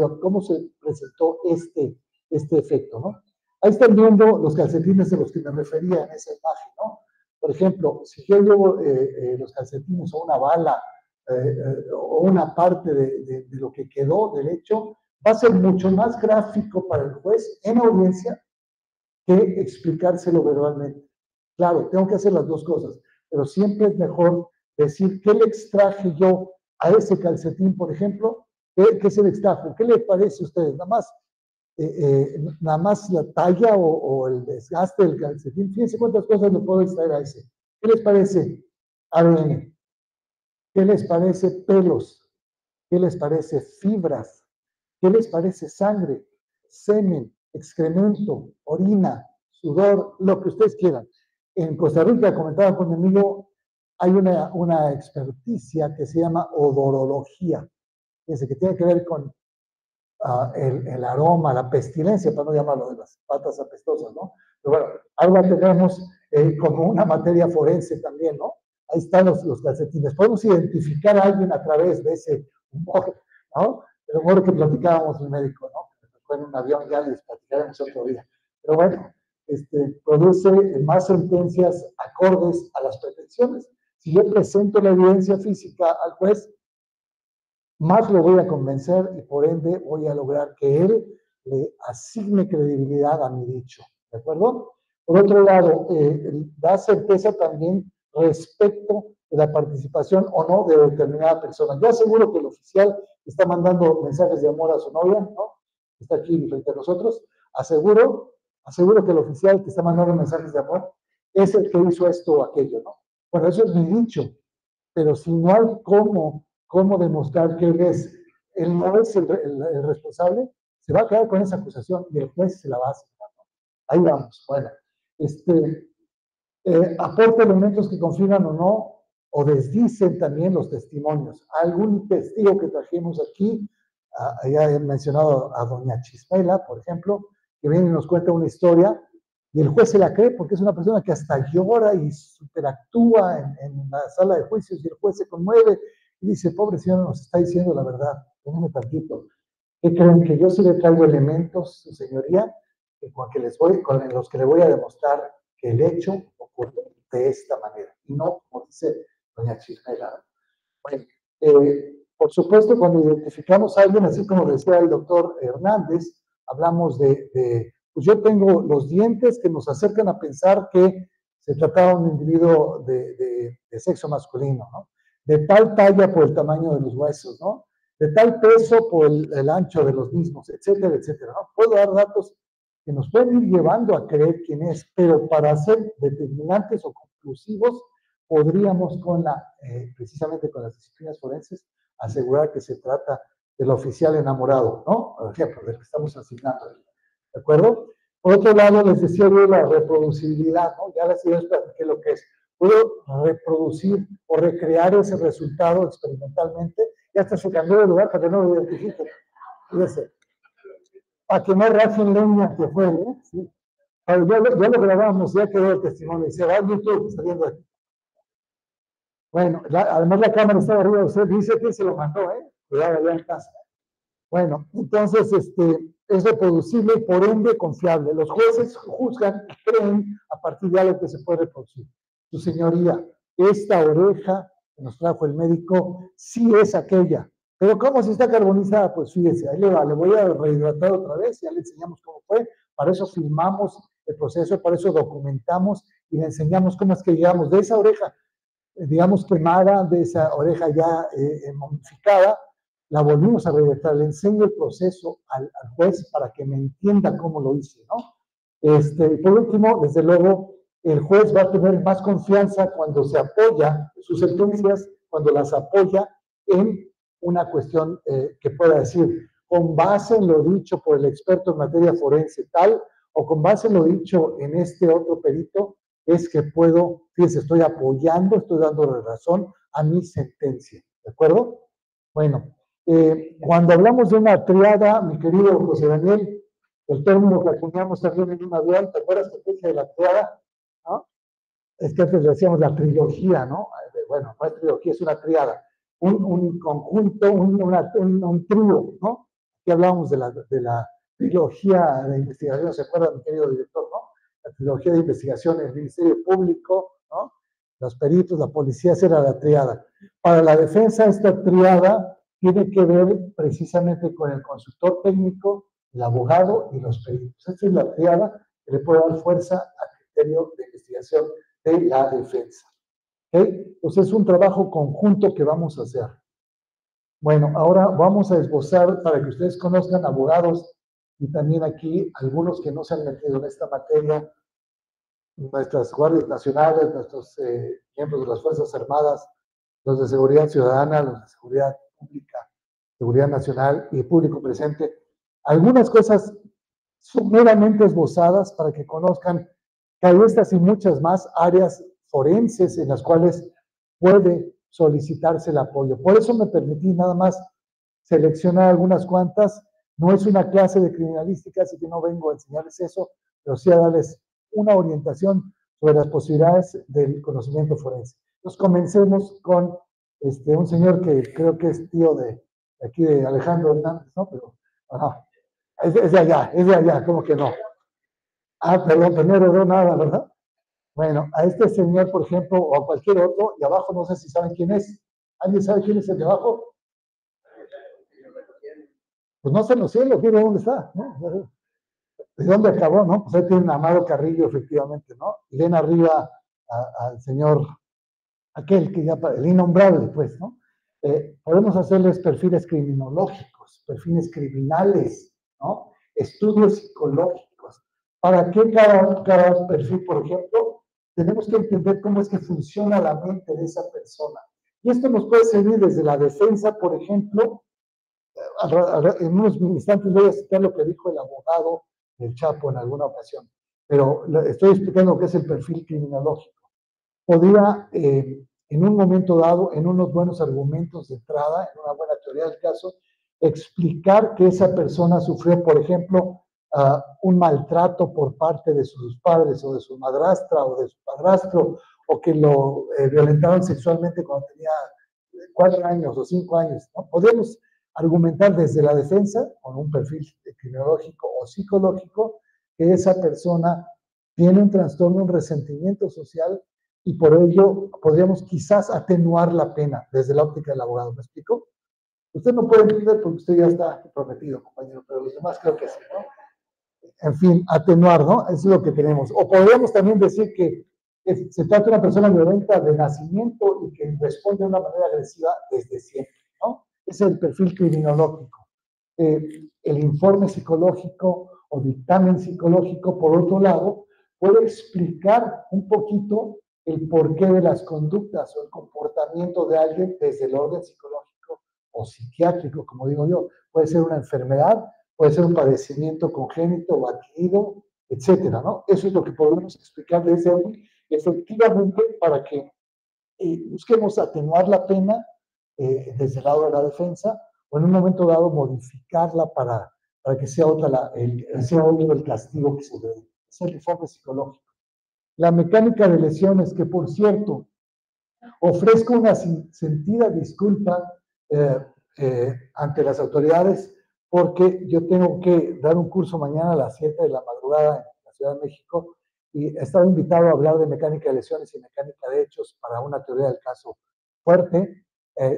presentó este efecto, ¿no? Ahí están viendo los calcetines de los que me refería en esa imagen, ¿no? Por ejemplo, si yo llevo los calcetines o una bala o una parte de lo que quedó del hecho, va a ser mucho más gráfico para el juez en audiencia que explicárselo verbalmente. Claro, tengo que hacer las dos cosas, pero siempre es mejor decir qué le extraje yo a ese calcetín, por ejemplo, qué se le extrajo, qué le parece a ustedes, nada más la talla o el desgaste del calcetín. Fíjense cuántas cosas le puedo extraer a ese. ¿Qué les parece ADN? ¿Qué les parece pelos? ¿Qué les parece fibras? ¿Qué les parece sangre, semen, excremento, orina, sudor, lo que ustedes quieran? En Costa Rica, comentaba con mi amigo, hay una experticia que se llama odorología. Fíjense, que tiene que ver con el aroma, la pestilencia, para no llamarlo de las patas apestosas, ¿no? Pero bueno, ahora tenemos como una materia forense también, ¿no? Ahí están los calcetines. Podemos identificar a alguien a través de ese humor, ¿no? El humor que platicábamos el médico, ¿no? Fue en un avión, ya les platicaremos otro día. Pero bueno, produce más sentencias acordes a las pretensiones. Si yo presento la evidencia física al juez, más lo voy a convencer y por ende voy a lograr que él le asigne credibilidad a mi dicho, ¿de acuerdo? Por otro lado, da certeza también respecto de la participación o no de determinada persona. Yo aseguro que el oficial está mandando mensajes de amor a su novia, ¿no? Está aquí frente a nosotros. Aseguro que el oficial que está mandando mensajes de amor es el que hizo esto o aquello, ¿no? Bueno, eso es mi dicho, pero si no hay cómo demostrar que él no es el responsable, se va a quedar con esa acusación y el juez se la va a asignar. Ahí vamos. Bueno, aporta elementos que confirman o no, o desdicen también los testimonios. Algún testigo que trajimos aquí, ya he mencionado a doña Chismela, por ejemplo, que viene y nos cuenta una historia, y el juez se la cree porque es una persona que hasta llora y superactúa en la sala de juicios, y el juez se conmueve y dice, pobre señor, nos está diciendo la verdad, déjenme tantito. ¿Qué creen? Que yo sí le traigo elementos, su señoría, con los que le voy a demostrar que el hecho ocurrió de esta manera, y no como dice doña Chismela. Bueno, por supuesto, cuando identificamos a alguien, así como decía el doctor Hernández, hablamos pues yo tengo los dientes que nos acercan a pensar que se trataba de un individuo de sexo masculino, ¿no? De tal talla por el tamaño de los huesos, ¿no? De tal peso por el ancho de los mismos, etcétera, etcétera, ¿no? Puedo dar datos que nos pueden ir llevando a creer quién es, pero para ser determinantes o conclusivos, podríamos precisamente con las disciplinas forenses asegurar que se trata del oficial enamorado, ¿no? Por ejemplo, del que estamos asignando, ¿de acuerdo? Por otro lado, les decía yo la reproducibilidad, ¿no? Ya les expliqué lo que es. Puedo reproducir o recrear ese resultado experimentalmente y hasta se cambió de lugar para que no lo identifiquen. Fíjese. Para que no rajen leña que fue, ¿eh? Sí. Ya lo grabamos, ya quedó el testimonio. Se va a YouTube saliendo aquí. Bueno, además la cámara está arriba, usted dice que se lo mandó, ¿eh? Cuidado allá en casa. Bueno, entonces, es reproducible y por ende confiable. Los jueces juzgan y creen a partir de algo que se puede reproducir. Su señoría, esta oreja que nos trajo el médico, sí es aquella. Pero ¿cómo si está carbonizada? Pues fíjese, ahí le voy a rehidratar otra vez, ya le enseñamos cómo fue. Para eso filmamos el proceso, para eso documentamos y le enseñamos cómo es que llegamos de esa oreja, digamos, quemada, de esa oreja ya momificada, la volvimos a revertir, le enseño el proceso al juez para que me entienda cómo lo hice, ¿no? Por último, desde luego, el juez va a tener más confianza cuando se apoya sus sentencias, cuando las apoya en una cuestión que pueda decir, con base en lo dicho por el experto en materia forense tal, o con base en lo dicho en este otro perito, es que puedo, fíjense, estoy apoyando, estoy dando razón a mi sentencia, ¿de acuerdo? Bueno, cuando hablamos de una triada, mi querido José Daniel, el término que acuñamos también en un avión, ¿te acuerdas que te dije de la triada? ¿No? Es que antes decíamos la trilogía, ¿no? Bueno, no es trilogía, es una triada. Un conjunto, un trío, ¿no? Aquí hablamos de la trilogía de investigación, ¿se acuerda, mi querido director, no? La trilogía de investigación, el Ministerio Público, ¿no? Los peritos, la policía, esa era la triada. Para la defensa, esta triada tiene que ver precisamente con el consultor técnico, el abogado y los peritos. Esta es la triada que le puede dar fuerza al criterio de investigación de la defensa. ¿Okay? Entonces es un trabajo conjunto que vamos a hacer. Bueno, ahora vamos a esbozar para que ustedes conozcan abogados y también aquí algunos que no se han metido en esta materia, nuestras guardias nacionales, nuestros miembros de las Fuerzas Armadas, los de seguridad ciudadana, los de seguridad pública, seguridad nacional y público presente. Algunas cosas son meramente esbozadas para que conozcan que hay estas y muchas más áreas forenses en las cuales puede solicitarse el apoyo. Por eso me permití nada más seleccionar algunas cuantas. No es una clase de criminalística, así que no vengo a enseñarles eso, pero sí a darles una orientación sobre las posibilidades del conocimiento forense. Entonces comencemos con un señor que creo que es tío de aquí de Alejandro Hernández, ¿no? Pero es de allá, ¿cómo que no? Ah, perdón, pero no heredó nada, ¿verdad? Bueno, a este señor, por ejemplo, o a cualquier otro, y abajo no sé si saben quién es. ¿Alguien sabe quién es el de abajo? pues no está en los cielos, mire dónde está, ¿no? ¿De dónde acabó, no? Pues ahí tienen a Amado Carrillo, efectivamente, ¿no? Y ven arriba al señor, aquel que ya, el innombrable, pues, ¿no? Podemos hacerles perfiles criminológicos, perfiles criminales, ¿no? Estudios psicológicos. ¿Para qué cada perfil, por ejemplo? Tenemos que entender cómo es que funciona la mente de esa persona. Y esto nos puede servir desde la defensa, por ejemplo. En unos instantes voy a citar lo que dijo el abogado del Chapo en alguna ocasión, pero estoy explicando qué es el perfil criminológico. Podría, en un momento dado, en unos buenos argumentos de entrada, en una buena teoría del caso, explicar que esa persona sufrió, por ejemplo, un maltrato por parte de sus padres o de su madrastra o de su padrastro, o que lo violentaron sexualmente cuando tenía 4 años o 5 años, ¿no? Podemos argumentar desde la defensa, con un perfil criminológico o psicológico, que esa persona tiene un trastorno, un resentimiento social, y por ello podríamos quizás atenuar la pena desde la óptica del abogado. ¿Me explico? Usted no puede entender porque usted ya está comprometido, compañero, pero los demás creo que sí, ¿no? En fin, atenuar, ¿no? Eso es lo que tenemos. O podríamos también decir que se trata de una persona violenta de nacimiento y que responde de una manera agresiva desde siempre, ¿no? Ese es el perfil criminológico. El informe psicológico o dictamen psicológico, por otro lado, puede explicar un poquito el porqué de las conductas o el comportamiento de alguien desde el orden psicológico o psiquiátrico, como digo yo. Puede ser una enfermedad, puede ser un padecimiento congénito o adquirido, etcétera, ¿no? Eso es lo que podemos explicar desde ahí, efectivamente, para que busquemos atenuar la pena desde el lado de la defensa, o en un momento dado modificarla para que sea otro el castigo que se debe. Es el informe psicológico. La mecánica de lesiones, que por cierto, ofrezco una sentida disculpa ante las autoridades, porque yo tengo que dar un curso mañana a las 7 de la madrugada en la Ciudad de México, y he estado invitado a hablar de mecánica de lesiones y mecánica de hechos para una teoría del caso fuerte,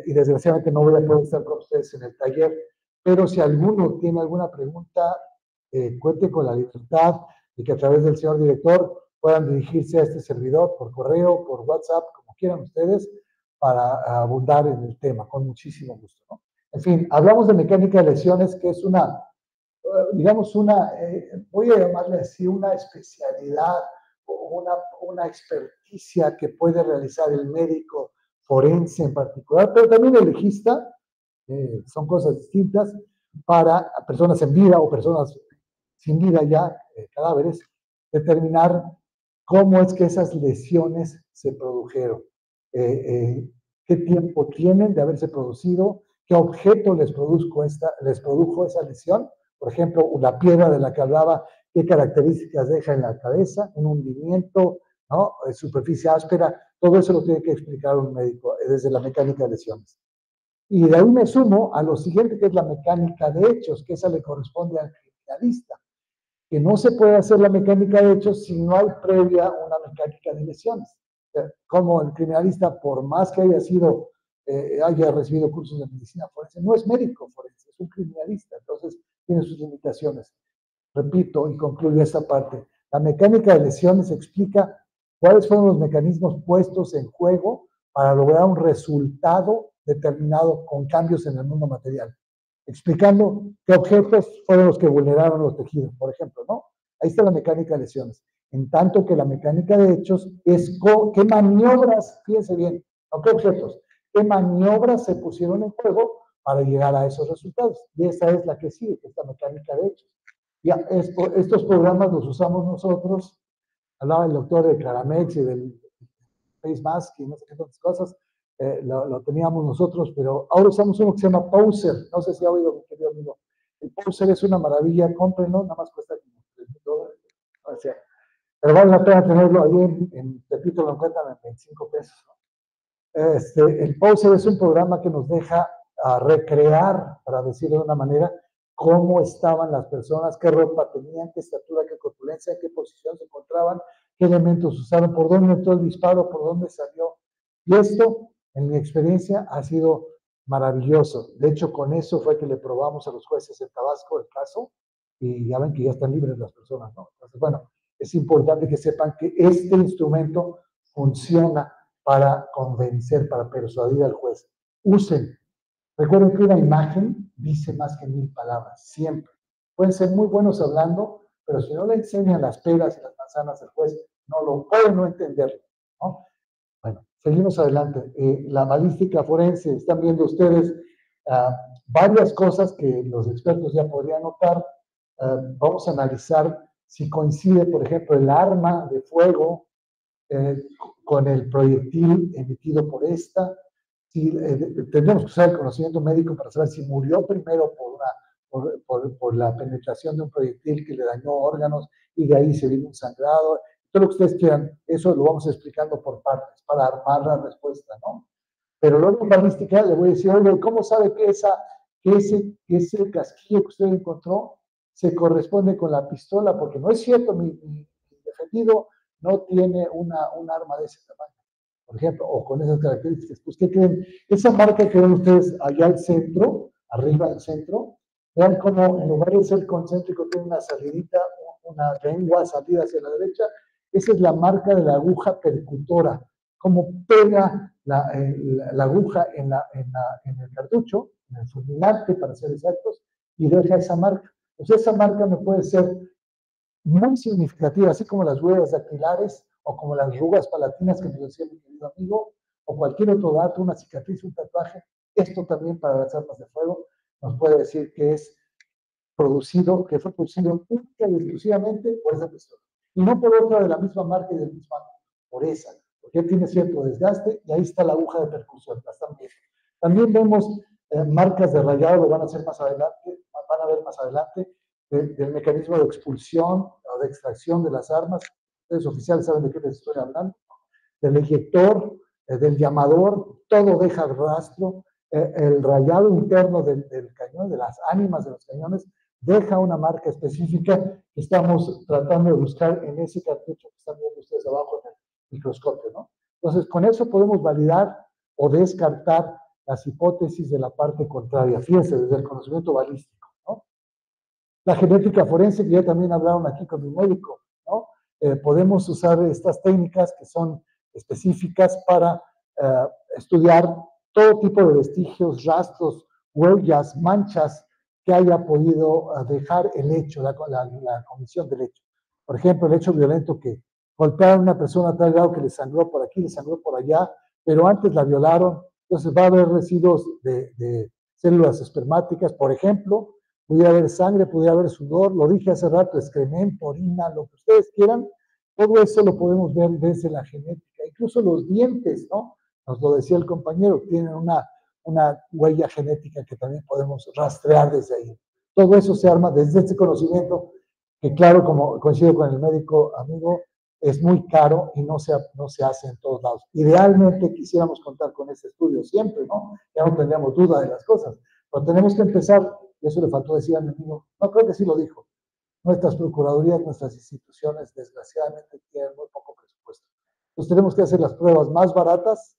y desgraciadamente no voy a poder estar con ustedes en el taller, pero si alguno tiene alguna pregunta, cuente con la libertad de que a través del señor director puedan dirigirse a este servidor por correo, por WhatsApp, como quieran ustedes, para abundar en el tema, con muchísimo gusto, ¿no? En fin, hablamos de mecánica de lesiones, que es una, digamos, voy a llamarle así, una especialidad o una experticia que puede realizar el médico forense en particular, pero también el legista, son cosas distintas, para personas en vida o personas sin vida ya, cadáveres, determinar cómo es que esas lesiones se produjeron, qué tiempo tienen de haberse producido, qué objeto les produjo esa lesión. Por ejemplo, la piedra de la que hablaba, qué características deja en la cabeza, un hundimiento, ¿no? Superficie áspera, todo eso lo tiene que explicar un médico desde la mecánica de lesiones. Y de ahí me sumo a lo siguiente, que es la mecánica de hechos, que esa le corresponde al criminalista, que no se puede hacer la mecánica de hechos si no hay previa una mecánica de lesiones. Como el criminalista, por más que haya recibido cursos de medicina forense, no es médico forense, es un criminalista, entonces tiene sus limitaciones. Repito y concluyo esta parte. La mecánica de lesiones explica cuáles fueron los mecanismos puestos en juego para lograr un resultado determinado con cambios en el mundo material, explicando qué objetos fueron los que vulneraron los tejidos, por ejemplo, ¿no? Ahí está la mecánica de lesiones. En tanto que la mecánica de hechos es qué maniobras, fíjense bien, no qué objetos, qué maniobras se pusieron en juego para llegar a esos resultados. Y esa es la que sigue, esta mecánica de hechos. Ya, estos programas los usamos nosotros. Hablaba el doctor de Claramex y del Face Mask y no sé qué otras cosas. Lo teníamos nosotros, pero ahora usamos uno que se llama Poser. No sé si ha oído, mi querido amigo. El Poser es una maravilla, cómprenlo, nada más cuesta como $3,000. O sea, pero vale la pena tenerlo ahí en Pepito, lo encuentran en 25 pesos, ¿no? El Poser es un programa que nos deja recrear, para decirlo de una manera, cómo estaban las personas, qué ropa tenían, qué estatura, qué corpulencia, en qué posición se encontraban, qué elementos usaron, por dónde entró el disparo, por dónde salió. Y esto, en mi experiencia, ha sido Maravilloso. De hecho, con eso fue que le probamos a los jueces en Tabasco el caso y ya ven que ya están libres las personas, ¿no? Entonces, bueno, es importante que sepan que este instrumento funciona para convencer, para persuadir al juez. Usen. Recuerden que una imagen dice más que 1000 palabras, siempre. Pueden ser muy buenos hablando, pero si no le enseñan las peras y las manzanas al juez, no lo puede no entenderlo, ¿no? Bueno, seguimos adelante. La balística forense, están viendo ustedes varias cosas que los expertos ya podrían notar. Vamos a analizar si coincide, por ejemplo, el arma de fuego eh, con el proyectil emitido por esta. Si, tendremos que usar el conocimiento médico para saber si murió primero por la penetración de un proyectil que le dañó órganos y de ahí se vino un sangrado. Todo lo que ustedes quieran, eso lo vamos explicando por partes para armar la respuesta, ¿no? Pero luego en balística le voy a decir, oye, ¿cómo sabe que ese casquillo que usted encontró se corresponde con la pistola? Porque no es cierto, mi defendido no tiene un arma de ese tamaño, por ejemplo, o con esas características. Pues, ¿qué creen? Esa marca que ven ustedes allá al centro, arriba al centro, vean cómo en lugar de ser concéntrico tiene una salidita, una lengua salida hacia la derecha. Esa es la marca de la aguja percutora, cómo pega la aguja en el cartucho, en el fulminante, para ser exactos, y deja esa marca. Pues esa marca me puede ser muy significativa, así como las huellas dactilares o como las arrugas palatinas que me decía mi querido amigo, o cualquier otro dato, una cicatriz, un tatuaje. Esto también para las armas de fuego nos puede decir que que fue producido única y exclusivamente por esa pistola. Y no por otra de la misma marca y del mismo año, por esa, porque tiene cierto desgaste y ahí está la aguja de percusión, la están viendo. También vemos marcas de rayado, lo van a hacer más adelante, van a ver más adelante, del mecanismo de expulsión o de extracción de las armas. Ustedes oficiales saben de qué les estoy hablando. Del eyector, del llamador, todo deja rastro. El rayado interno del cañón, de las ánimas de los cañones, deja una marca específica que estamos tratando de buscar en ese cartucho que están viendo ustedes abajo en el microscopio, ¿no? Entonces, con eso podemos validar o descartar las hipótesis de la parte contraria. Fíjense, desde el conocimiento balístico, ¿no? La genética forense, que ya también hablaron aquí con mi médico, ¿no? Podemos usar estas técnicas que son específicas para estudiar todo tipo de vestigios, rastros, huellas, manchas que haya podido dejar el hecho, la comisión del hecho. Por ejemplo, el hecho violento que golpearon a una persona a tal grado que le sangró por aquí, le sangró por allá, pero antes la violaron, entonces va a haber residuos de células espermáticas, por ejemplo, pudiera haber sangre, pudiera haber sudor, lo dije hace rato, excremento, orina, lo que ustedes quieran, todo eso lo podemos ver desde la genética, incluso los dientes, ¿no? Nos lo decía el compañero, tienen una huella genética que también podemos rastrear desde ahí. Todo eso se arma desde este conocimiento, que claro, como coincido con el médico amigo, es muy caro y no se hace en todos lados. Idealmente quisiéramos contar con este estudio siempre, ¿no? Ya no tendríamos duda de las cosas, pero tenemos que empezar, y eso le faltó decir a mi amigo, no creo que sí lo dijo, nuestras procuradurías, nuestras instituciones, desgraciadamente, tienen muy poco presupuesto. Entonces tenemos que hacer las pruebas más baratas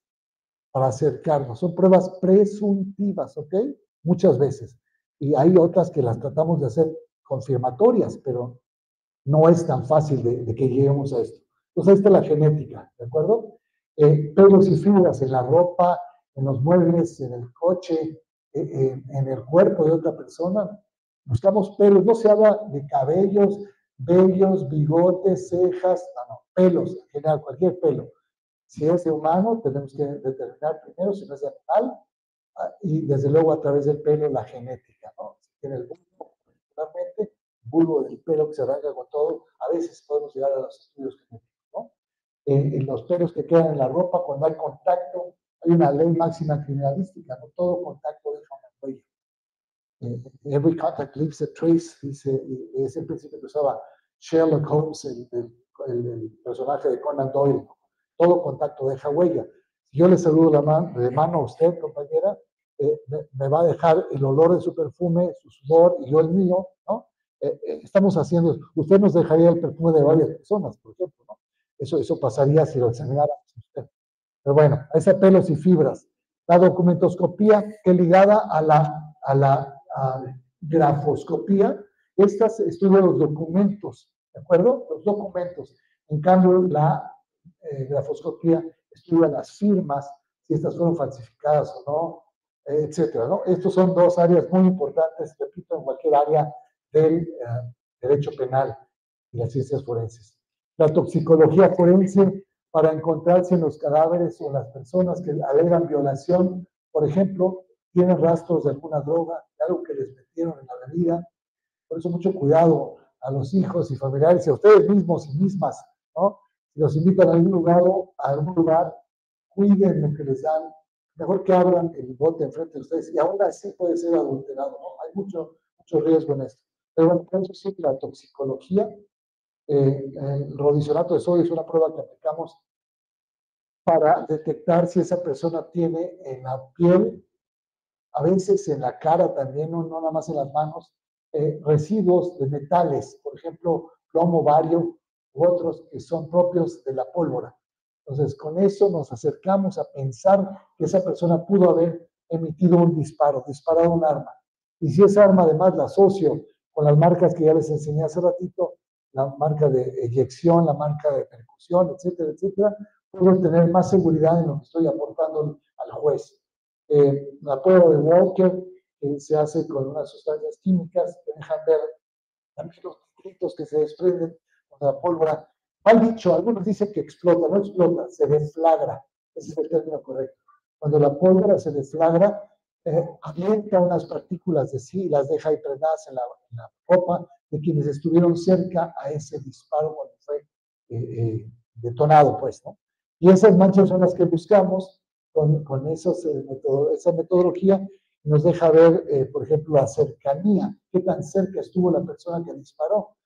para acercarnos. Son pruebas presuntivas, ¿ok? Muchas veces. Y hay otras que las tratamos de hacer confirmatorias, pero no es tan fácil de que lleguemos a esto. Entonces, ahí está la genética, ¿de acuerdo? Pelos y fibras en la ropa, en los muebles, en el coche, en el cuerpo de otra persona. Buscamos pelos, no se habla de cabellos, vellos, bigotes, cejas, no, pelos en general, cualquier pelo. Si es de humano, tenemos que determinar primero si no es de animal, y desde luego a través del pelo la genética, ¿no? Si tiene el bulbo, particularmente, bulbo del pelo que se arranca con todo, a veces podemos llegar a los estudios genéticos, ¿no? En los pelos que quedan en la ropa, cuando hay contacto, hay una ley máxima criminalística, ¿no? Todo contacto deja una huella. Every contact leaves a trace, dice, es el principio que usaba Sherlock Holmes, el personaje de Conan Doyle, ¿no? Todo contacto deja huella. Si yo le saludo de mano a usted, compañera, me va a dejar el olor de su perfume, su sudor y yo el mío, ¿no? Estamos haciendo, usted nos dejaría el perfume de varias personas, por ejemplo, ¿no? Eso pasaría si lo examináramos usted. Pero bueno, ese pelos y fibras. La documentoscopía, que es ligada a la grafoscopía, estas estudian los documentos, ¿de acuerdo? Los documentos. En cambio, la grafoscopía estudia las firmas, si estas fueron falsificadas o no, etcétera, ¿no? Estos son dos áreas muy importantes, repito, en cualquier área del derecho penal y las ciencias forenses. La toxicología forense, para encontrarse en los cadáveres o las personas que alegan violación, por ejemplo, tienen rastros de alguna droga, de algo que les metieron en la bebida. Por eso mucho cuidado a los hijos y familiares y a ustedes mismos y mismas, ¿no? Si los invitan a algún lugar, cuiden lo que les dan, mejor que abran el bote enfrente de ustedes, y aún así puede ser adulterado, ¿no? Hay mucho riesgo en esto. Pero bueno, por eso sí, la toxicología, el rodizonato de sodio es una prueba que aplicamos para detectar si esa persona tiene en la piel, a veces en la cara también, no nada más en las manos, residuos de metales, por ejemplo, plomo, bario u otros que son propios de la pólvora. Entonces, con eso nos acercamos a pensar que esa persona pudo haber emitido un disparo, disparado un arma. Y si esa arma además la asocio con las marcas que ya les enseñé hace ratito, la marca de eyección, la marca de percusión, etcétera, etcétera, puedo tener más seguridad en lo que estoy aportando al juez. La prueba de Walker se hace con unas sustancias químicas que dejan ver también los detritos que se desprenden con la pólvora. Mal dicho, algunos dicen que explota, no explota, se desflagra. Ese es el término correcto. Cuando la pólvora se desflagra, avienta unas partículas de sí y las deja impregnadas en la ropa de quienes estuvieron cerca a ese disparo cuando fue detonado, pues, ¿no? Y esas manchas son las que buscamos con esa metodología, nos deja ver, por ejemplo, la cercanía, qué tan cerca estuvo la persona que disparó.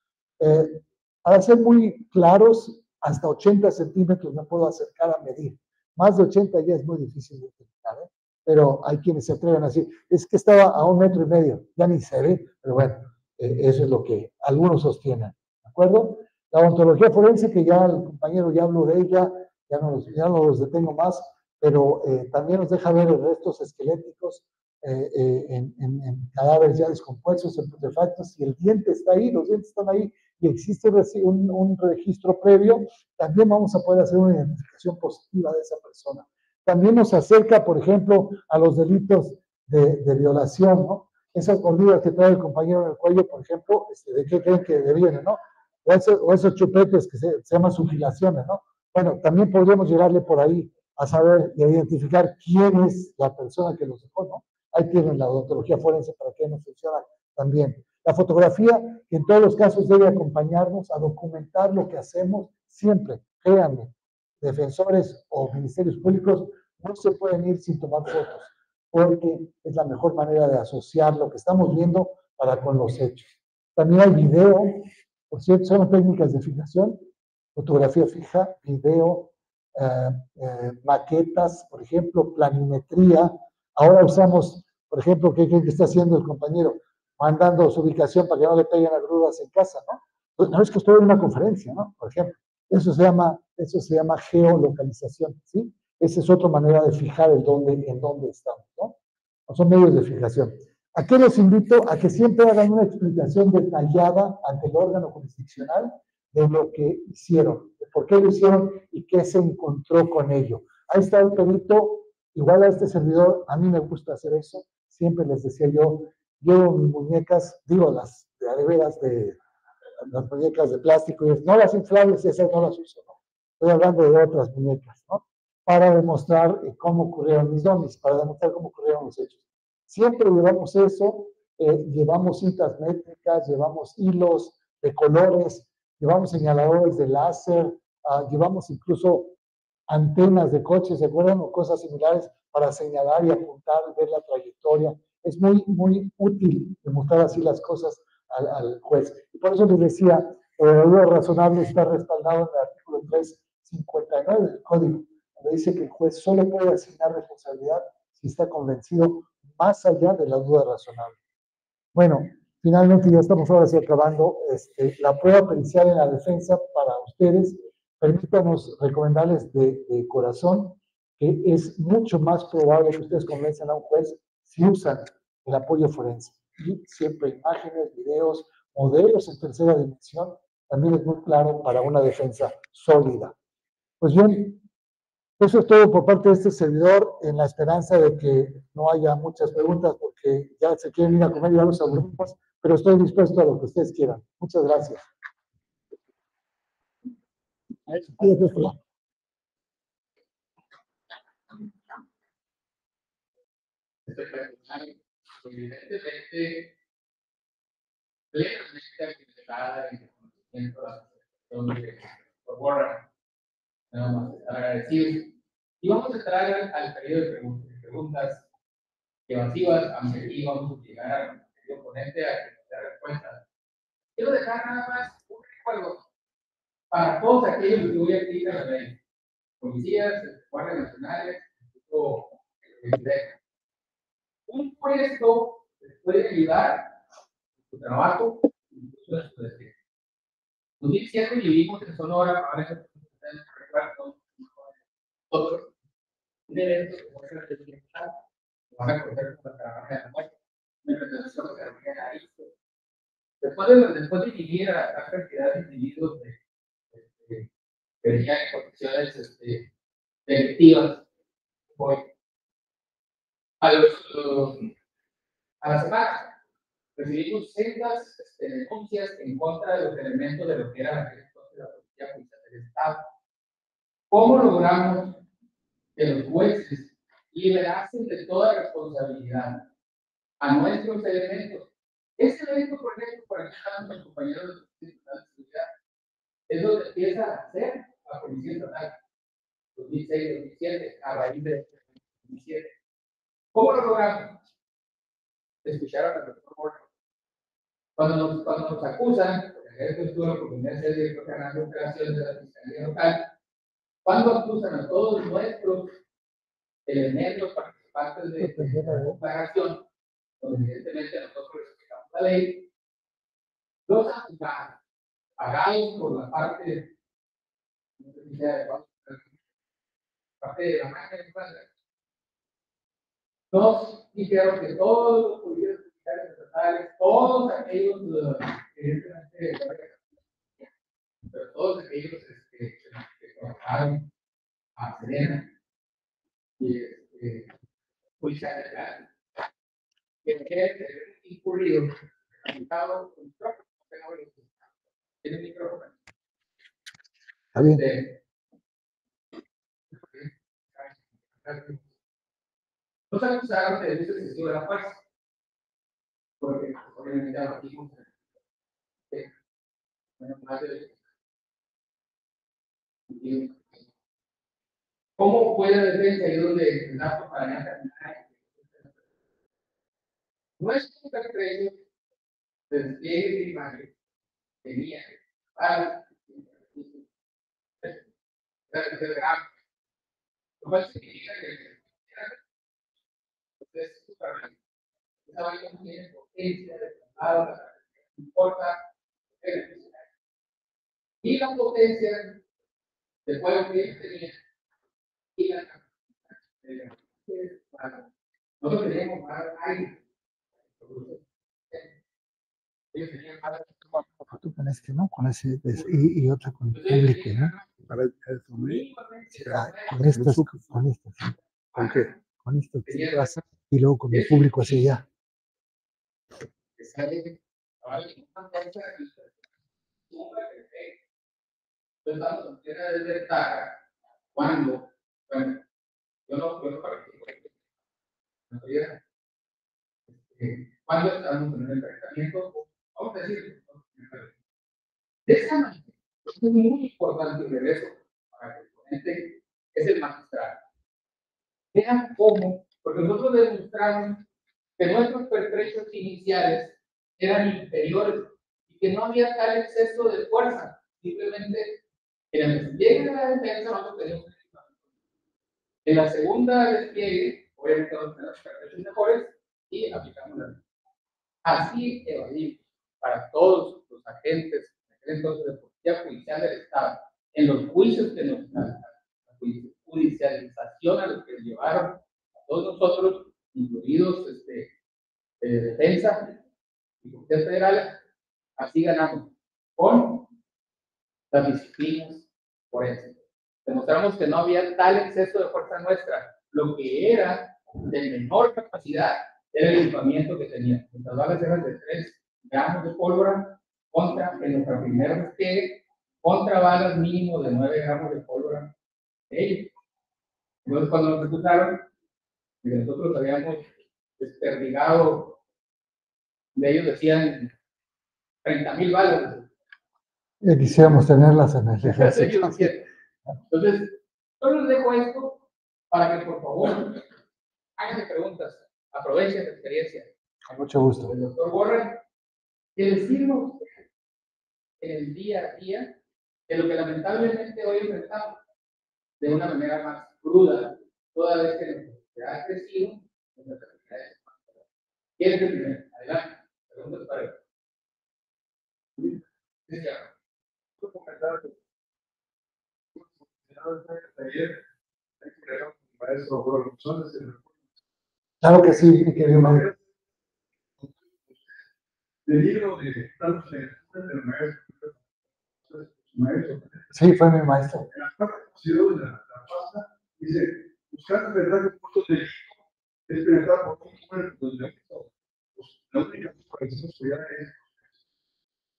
Para ser muy claros, hasta 80 centímetros me puedo acercar a medir. Más de 80 ya es muy difícil de detectar, ¿eh? Pero hay quienes se atreven a decir, es que estaba a 1,5 metros, ya ni se ve, pero bueno, eso es lo que algunos sostienen, ¿de acuerdo? La ontología forense, que ya el compañero ya habló de ella, ya no los detengo más, pero también nos deja ver los restos esqueléticos en cadáveres ya descompuestos, en putrefactos, y el diente está ahí, los dientes están ahí, y existe un registro previo, también vamos a poder hacer una identificación positiva de esa persona. También nos acerca, por ejemplo, a los delitos de violación, ¿no? Esas mordidas que trae el compañero en el cuello, por ejemplo, ¿de qué creen que devienen, no? O esos chupetes que se llaman sufilaciones, ¿no? Bueno, también podríamos llegarle por ahí a saber y a identificar quién es la persona que los dejó, ¿no? Ahí tienen la odontología forense para que nos funciona también. La fotografía, que en todos los casos debe acompañarnos a documentar lo que hacemos siempre, créanme, defensores o ministerios públicos no se pueden ir sin tomar fotos, porque es la mejor manera de asociar lo que estamos viendo para con los hechos. También hay video, por cierto, son técnicas de fijación, fotografía fija, video, maquetas, por ejemplo, planimetría. Ahora usamos, por ejemplo, ¿qué creen que está haciendo el compañero? Mandando su ubicación para que no le peguen agruras en casa, ¿no? Pues no es que estoy en una conferencia, ¿no? Por ejemplo, eso se llama geolocalización, ¿sí? Esa es otra manera de fijar en dónde estamos, ¿no? Son medios de fijación. ¿A qué los invito? A que siempre hagan una explicación detallada ante el órgano jurisdiccional de lo que hicieron, de por qué lo hicieron y qué se encontró con ello. Ahí está el perito, igual a este servidor, a mí me gusta hacer eso, siempre les decía yo, llevo mis muñecas, digo las de veras, las muñecas de plástico, y no las inflables, esas no las uso, ¿no? Estoy hablando de otras muñecas, ¿no? Para demostrar cómo ocurrieron mis domis, para demostrar cómo ocurrieron los hechos. Siempre llevamos eso, llevamos cintas métricas, llevamos hilos de colores, llevamos señaladores de láser, llevamos incluso antenas de coches, ¿se acuerdan? O cosas similares para señalar y apuntar, ver la trayectoria. Es muy, muy útil demostrar así las cosas al juez. Y por eso les decía, lo razonable está respaldado en el artículo 359 del Código, donde dice que el juez solo puede asignar responsabilidad si está convencido más allá de la duda razonable. Bueno, finalmente ya estamos ahora sí acabando. La prueba pericial en la defensa para ustedes. Permítanos recomendarles de corazón que es mucho más probable que ustedes convenzan a un juez si usan el apoyo forense. Y siempre imágenes, videos, modelos en tercera dimensión, también es muy claro para una defensa sólida. Pues bien, eso es todo por parte de este servidor, en la esperanza de que no haya muchas preguntas, porque ya se quieren ir a comer y ya los aburrimos, pero estoy dispuesto a lo que ustedes quieran. Muchas gracias. Evidentemente, plenamente acreditada en el conocimiento de la asociación que corroboran. Vamos a estar agradecidos. Y vamos a entrar al periodo de preguntas evasivas, aunque aquí vamos a llegar al oponente a que nos dé respuestas. Quiero dejar nada más un recuerdo para todos aquellos que hoy aplican la ley. Policías, guardias nacionales, o un puesto les puede ayudar en su trabajo, incluso en su defensa. En 2007 vivimos en Sonora, ahora es recuerdo otros un evento que fue la televisión, van a correr con la caravana de la muerte, una representación que se ahí. Después de vivir a la cantidad de individuos que venían en condiciones delictivas, hoy, a la semana recibimos sendas denuncias en contra de los elementos de lo que era la Policía Judicial del Estado. ¿Cómo logramos que los jueces liberasen de toda responsabilidad a nuestros elementos? Este evento, por ejemplo, por aquí están los compañeros de la seguridad, es lo que empieza a hacer la Policía Estatal, 2006-2007, a raíz de 2007. ¿Cómo lo logramos? Escucharon al doctor Borges. Cuando nos acusan, porque esto estuvo la oportunidad de ser director general de operaciones de la Fiscalía Local, cuando acusan a todos nuestros elementos participantes de la declaración, donde evidentemente nosotros respetamos la ley, los acusados, pagados por la parte, no sé si sea de parte de la máquina de padre, nos dijeron que todos los policías militares estatales, todos aquellos, evidentemente, pero todos aquellos que trabajaron a Serena y Policía Federal, que incurrido, aplicado con micrófono, tiene micrófono. Está bien. Nos acusaron de uso excesivo de la fuerza, porque obviamente abatimos más de. ¿Cómo fue la defensa y donde el dato para terminar? Nuestro pertrechos de despliegue de imagen tenía para lo cual significa que ustedes esa vaina no tiene potencia de traslado, no importa y la potencia del juego que ellos tenían y la nosotros teníamos más aire. Ellos tenían más. Tú con este, ¿no? Con ese, y otra con el público, ¿no? Para eso, ¿no? Con estas, con estas. ¿Con qué? Con esto que pasa, y luego con el público hacia allá. Era desventaja cuando, bueno, yo no participo cuando estamos en el tratamiento, vamos a decir, de esa manera, es muy importante el regreso para que el ponente es el magistrado. Vean cómo, porque nosotros demostramos que nuestros pertrechos iniciales eran inferiores y que no había tal exceso de fuerza, simplemente en el despliegue de la defensa nosotros teníamos un equipamiento. En la segunda despliegue, obviamente vamos a tener los pertrechos mejores y aplicamos la ley. Así evadimos para todos los agentes de policía judicial del Estado, en los juicios que nos dan, judicialización a lo que llevaron a todos nosotros, incluidos defensa y comités federales, así ganamos con las disciplinas forenses. Demostramos que no había tal exceso de fuerza nuestra, lo que era de menor capacidad era el equipamiento que teníamos. Nuestras balas eran de 3 gramos de pólvora contra, en nuestra primera despliegue, contra balas mínimo de 9 gramos de pólvora de ellos. Entonces, cuando nos reclutaron, nosotros habíamos desperdigado, de ellos decían 30,000 balas. Y quisiéramos tenerlas en el ejército. Entonces, yo les dejo esto para que por favor hagan preguntas, aprovechen la experiencia. Con mucho gusto. El doctor Warren, que decirnos en el día a día de lo que lamentablemente hoy enfrentamos de una manera más cruda, toda vez que nuestra sociedad ha crecido, nuestras actividades. ¿Quién es el primero? Adelante. Preguntas para él. Sí, claro. Claro que sí, mi querido maestro. El libro de Carlos maestro. Sí, fue mi maestro. En la parte de la pasta dice, buscar la verdad que punto de es penetrar por un cuerpo donde la única posibilidad es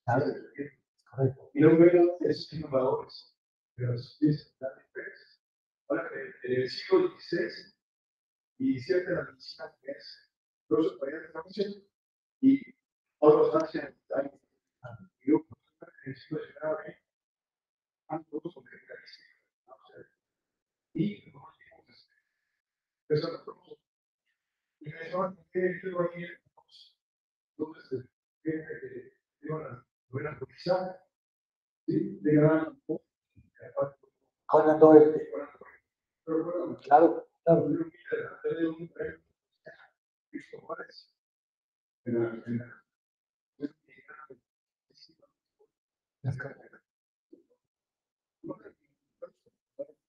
Correcto. y luego veo esos innovadores de los pies de la diferencia. Ahora, en el siglo XVI y XVII la medicina es los países de la misión y otros hacen y luego en el siglo XIX han todos con y eso es lo que y eso es lo que entonces iban a utilizar de gran Conan Doyle. Claro, claro.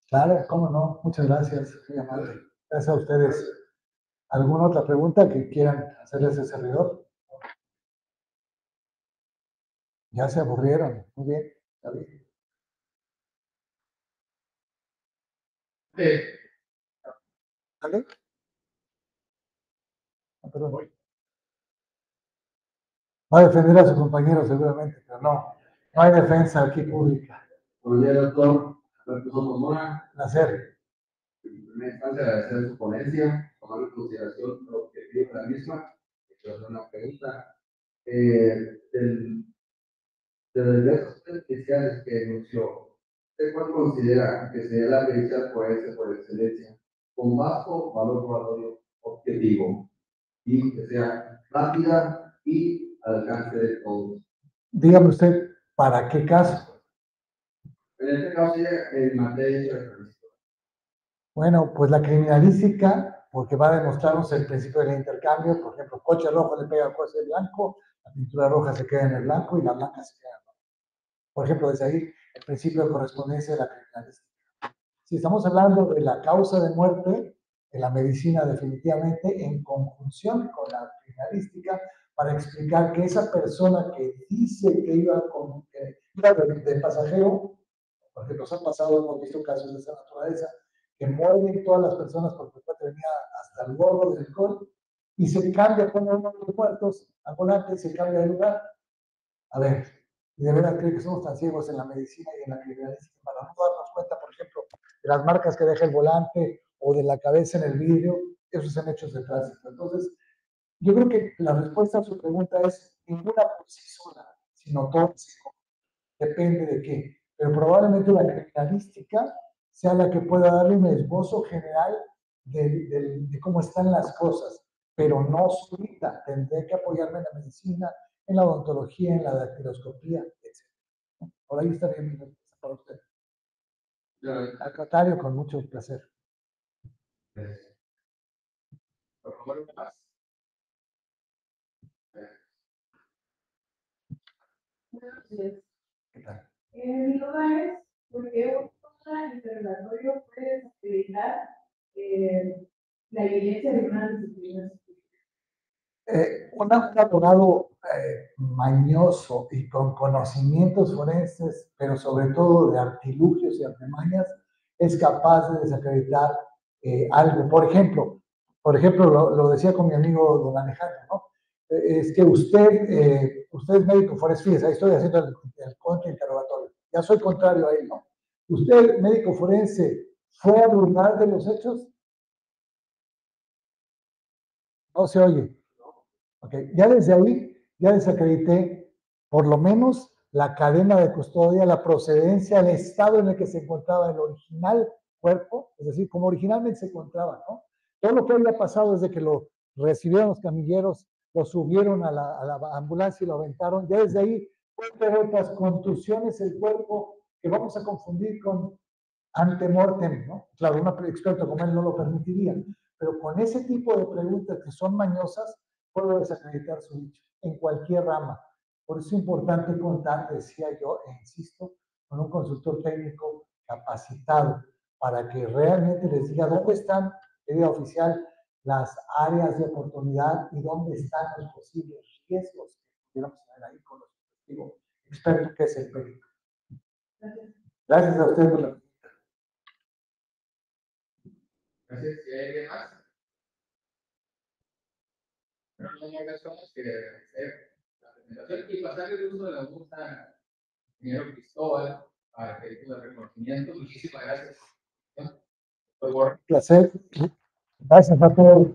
Claro, cómo no. Muchas gracias, muy amable. Gracias a ustedes. ¿Alguna otra pregunta que quieran hacerles ese servidor? Ya se aburrieron. Muy bien. Está bien. ¿Vale? Ah, perdón. Va a defender a su compañero seguramente, pero no hay defensa aquí pública. Buenos días, doctor. Alberto Mora. Placer. En primera instancia, agradecer su ponencia, tomar en consideración el objetivo de la misma. Quiero hacer una pregunta. De los diversos especiales que anunció, ¿usted cuál considera que sería la pericia forense por excelencia, con bajo valor objetivo y que sea rápida y al alcance de todos? Dígame usted, ¿para qué caso? En este caso, en materia de Bueno, pues la criminalística, porque va a demostrarnos el principio del intercambio. Por ejemplo, coche rojo le pega al coche blanco, la pintura roja se queda en el blanco y la blanca se queda en el rojo. Por ejemplo, desde ahí el principio de correspondencia de la criminalística. Si estamos hablando de la causa de muerte, en la medicina definitivamente en conjunción con la criminalística, para explicar que esa persona que dice que iba de pasajero, porque nos han pasado, hemos visto casos de esa naturaleza, que mueren todas las personas porque venía hasta el gorro del alcohol y se cambia con uno de los muertos, ambulante, se cambia de lugar. A ver, y de verdad creo que somos tan ciegos en la medicina y en la criminalística para no darnos cuenta, por ejemplo, de las marcas que deja el volante o de la cabeza en el vidrio, esos son hechos de tránsito. Entonces, yo creo que la respuesta a su pregunta es ninguna por sí sola, sino todas. Depende de qué. Pero probablemente la criminalística sea la que pueda darle un esbozo general de cómo están las cosas, pero no solita. Tendré que apoyarme en la medicina, en la odontología, en la dactiloscopía, etc. Por ahí estaría mi respuesta para usted. Al contrario, con mucho placer. Mi duda es, porque interrogatorio puede acreditar la evidencia de una disciplina. Un abogado mañoso y con conocimientos forenses, pero sobre todo de artilugios y artimañas, es capaz de desacreditar algo. Por ejemplo, lo decía con mi amigo don Alejandro, ¿no? Es que usted es médico forense, fíjese, ahí estoy haciendo el contrainterrogatorio. Ya soy contrario a él, ¿no? ¿Usted, médico forense, fue al lugar de los hechos? No se oye. Okay. Ya desde ahí, ya desacredité por lo menos la cadena de custodia, la procedencia, el estado en el que se encontraba el original cuerpo, es decir, como originalmente se encontraba, ¿no? Todo lo que había pasado desde que lo recibieron los camilleros, lo subieron a la ambulancia y lo aventaron, ya desde ahí puede tener otras contusiones el cuerpo que vamos a confundir con antemortem, ¿no? Claro, un experto como él no lo permitiría, pero con ese tipo de preguntas que son mañosas, puedo desacreditar su dicho en cualquier rama. Por eso es importante contar, decía yo, e insisto, con un consultor técnico capacitado para que realmente les diga dónde están, querida oficial, las áreas de oportunidad y dónde están los posibles riesgos que pudiéramos tener ahí con los respectivos expertos que es el médico. Gracias a ustedes por la visita. Gracias. ¿Y hay alguien más? Bueno, no hay personas que hacer la presentación y pasarle el uso de la voz al ingeniero Cristóbal para que el reconocimiento. Muchísimas gracias. Por favor. Un placer. Gracias a todos.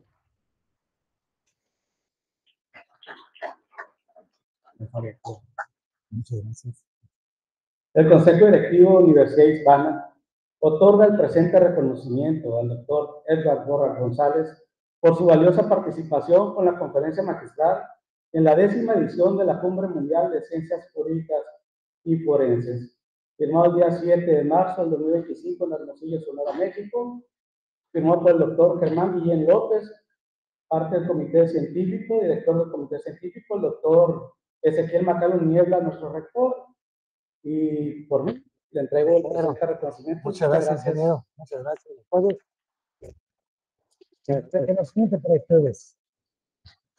Muchas gracias. El Consejo Directivo Universidad Hispana otorga el presente reconocimiento al doctor Edward Borra González por su valiosa participación con la conferencia magistral en la 10ª edición de la Cumbre Mundial de Ciencias Jurídicas y Forenses, firmado el día 7 de marzo del 2025 en Hermosillo, Sonora, México, firmado por el doctor Germán Guillén López, parte del comité científico, director del comité científico, el doctor Ezequiel Macalón Niebla, nuestro rector, y por mí le entrego el presente reconocimiento. Muchas gracias, ingeniero. Muchas gracias. Reconocimiento para ustedes.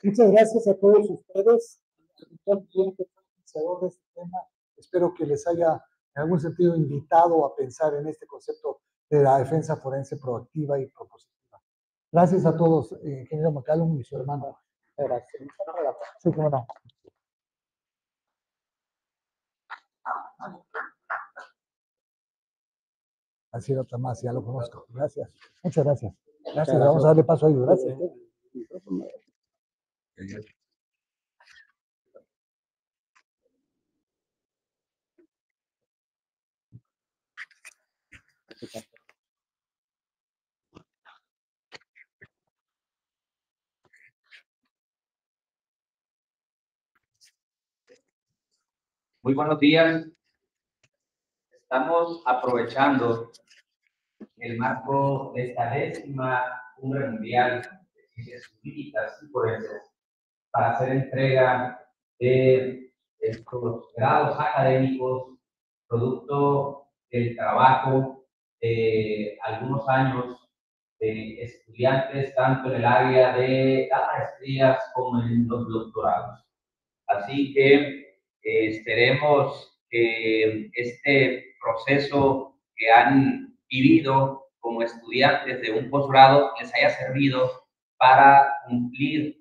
Muchas gracias a todos ustedes. De este tema. Espero que les haya en algún sentido invitado a pensar en este concepto de la defensa forense proactiva y propositiva. Gracias a todos, ingeniero Macalón y su hermano. Gracias. Sí, cómo no. Así otra más, ya lo conozco. Gracias. Muchas gracias. Gracias. Vamos a darle paso a ellos. Gracias. Muy buenos días. Estamos aprovechando el marco de esta 10ª Cumbre Mundial de Ciencias Jurídicas y Forenses para hacer entrega de estos grados académicos, producto del trabajo de algunos años de estudiantes, tanto en el área de las maestrías como en los doctorados. Así que esperemos que este proceso que han vivido como estudiantes de un posgrado les haya servido para cumplir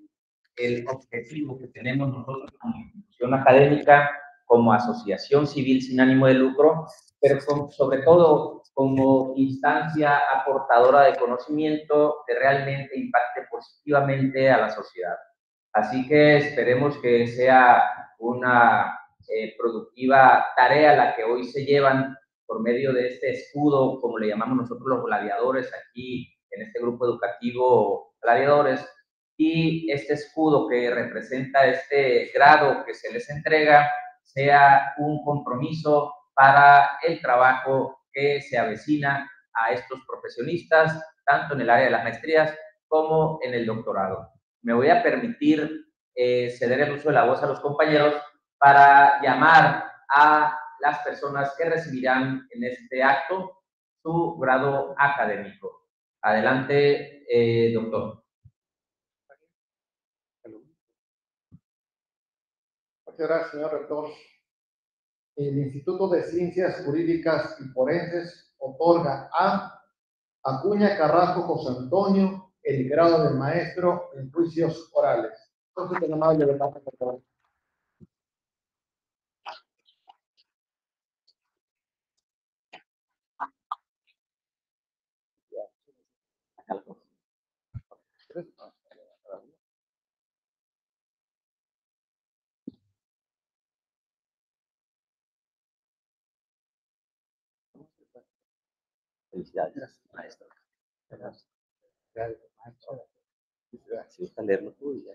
el objetivo que tenemos nosotros como institución académica, como asociación civil sin ánimo de lucro, pero sobre todo como instancia aportadora de conocimiento que realmente impacte positivamente a la sociedad. Así que esperemos que sea una productiva tarea la que hoy se llevan por medio de este escudo, como le llamamos nosotros los gladiadores aquí en este grupo educativo gladiadores, y este escudo que representa este grado que se les entrega sea un compromiso para el trabajo que se avecina a estos profesionistas, tanto en el área de las maestrías como en el doctorado. Me voy a permitir ceder el uso de la voz a los compañeros para llamar a las personas que recibirán en este acto su grado académico. Adelante, doctor. Muchas gracias, señor rector. El Instituto de Ciencias Jurídicas y Forenses otorga a Acuña Carrasco José Antonio el grado de maestro en juicios orales. Entonces, tan amable, ¿verdad, por favor? Felicidades, maestro. Si gusta leerlo tú y ya.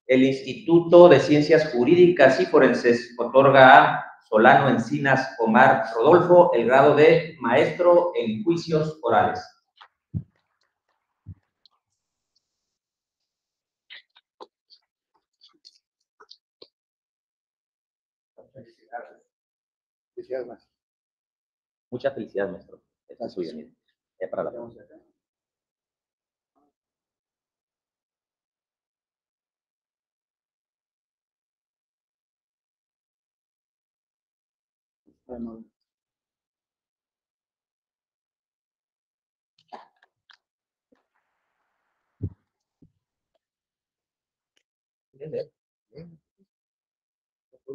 El Instituto de Ciencias Jurídicas y Forenses otorga a Solano Encinas Omar Rodolfo el grado de maestro en juicios orales. Felicidades, maestro. Muchas felicidades, maestro. Esta es suya, mire. Ya para la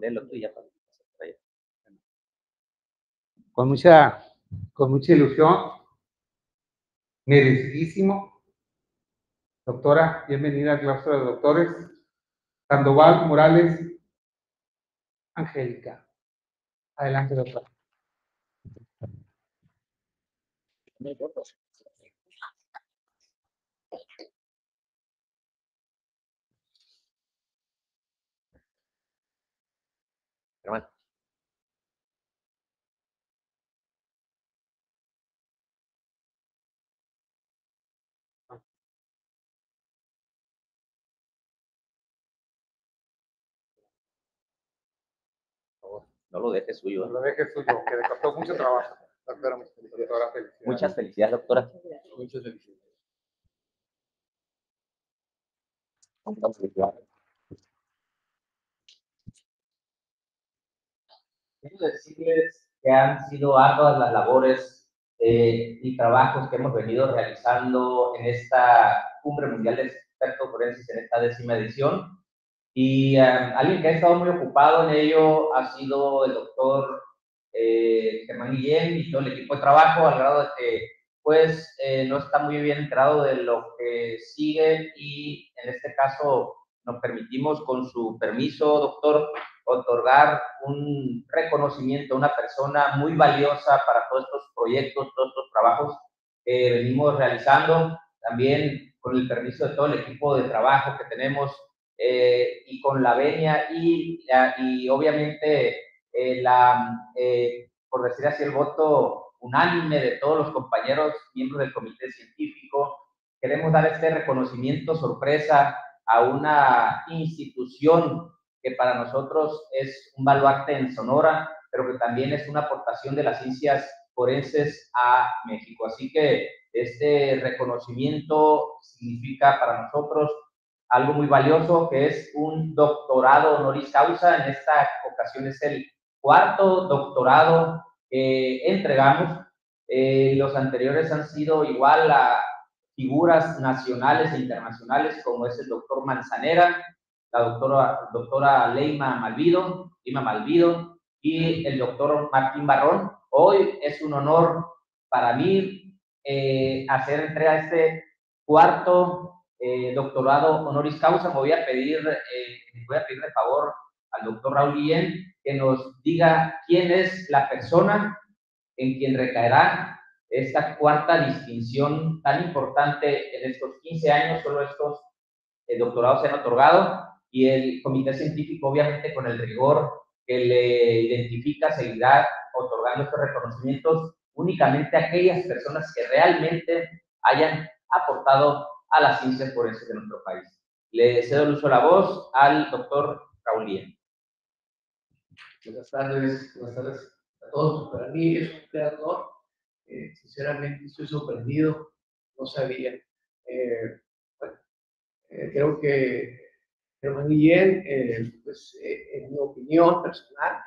léelo tú y ya para allá. Con mucha ilusión, merecidísimo. Doctora, bienvenida al claustro de doctores. Sandoval Morales Angélica. Adelante, doctora. Hermano. No lo dejes suyo. No lo dejes suyo, que le costó mucho trabajo. Doctora, felicidades. Muchas felicidades, doctora. Muchas felicidades. Quiero decirles que han sido arduas las labores y trabajos que hemos venido realizando en esta Cumbre Mundial de Expertos Forenses en esta 10ª edición. Y alguien que ha estado muy ocupado en ello ha sido el doctor Germán Guillén y todo el equipo de trabajo, al grado de que pues no está muy bien enterado de lo que sigue, y en este caso nos permitimos, con su permiso, doctor, otorgar un reconocimiento a una persona muy valiosa para todos estos proyectos, todos estos trabajos que venimos realizando, también con el permiso de todo el equipo de trabajo que tenemos, y con la venia y obviamente por decir así, el voto unánime de todos los compañeros miembros del comité científico. Queremos dar este reconocimiento sorpresa a una institución que para nosotros es un baluarte en Sonora, pero que también es una aportación de las ciencias forenses a México. Así que este reconocimiento significa para nosotros algo muy valioso, que es un doctorado honoris causa. En esta ocasión es el 4º doctorado que entregamos. Los anteriores han sido igual a figuras nacionales e internacionales, como es el doctor Manzanera, la doctora Lima Malvido, y el doctor Martín Barrón. Hoy es un honor para mí hacer entrega a este 4º doctorado honoris causa. Me voy a pedir de favor al doctor Raúl Guillén que nos diga quién es la persona en quien recaerá esta 4ª distinción tan importante en estos 15 años. Solo estos doctorados se han otorgado, y el comité científico, obviamente con el rigor que le identifica, seguirá otorgando estos reconocimientos únicamente a aquellas personas que realmente hayan aportado a las ciencias forenses de nuestro país. Le cedo el uso de la voz al doctor Raúl Lía. Buenas tardes a todos. Para mí es un gran honor. Sinceramente estoy sorprendido, no sabía. Creo que Germán Guillén, pues, en mi opinión personal,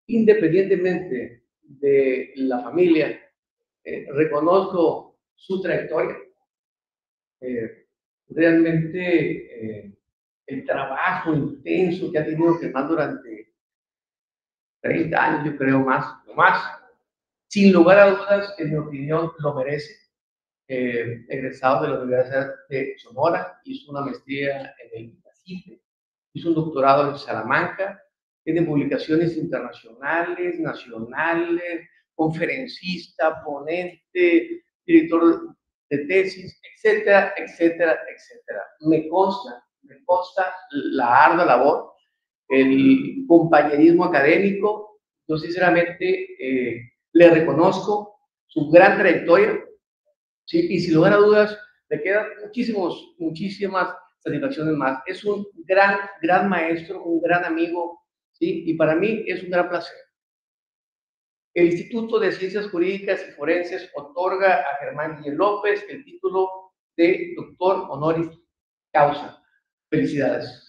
independientemente de la familia, reconozco su trayectoria. Realmente el trabajo intenso que ha tenido Germán durante 30 años, yo creo más, o más, sin lugar a dudas, en mi opinión, lo merece. Egresado de la Universidad de Sonora, hizo una maestría en el INACIFE, hizo un doctorado en Salamanca, tiene publicaciones internacionales, nacionales, conferencista, ponente, director de tesis, etcétera, etcétera, etcétera. Me consta la ardua labor, el compañerismo académico. Yo sinceramente le reconozco su gran trayectoria, ¿sí? Y sin lugar a dudas, le quedan muchísimas satisfacciones más. Es un gran maestro, un gran amigo, ¿sí? Y para mí es un gran placer. El Instituto de Ciencias Jurídicas y Forenses otorga a Germán Guillén López el título de doctor honoris causa. Felicidades.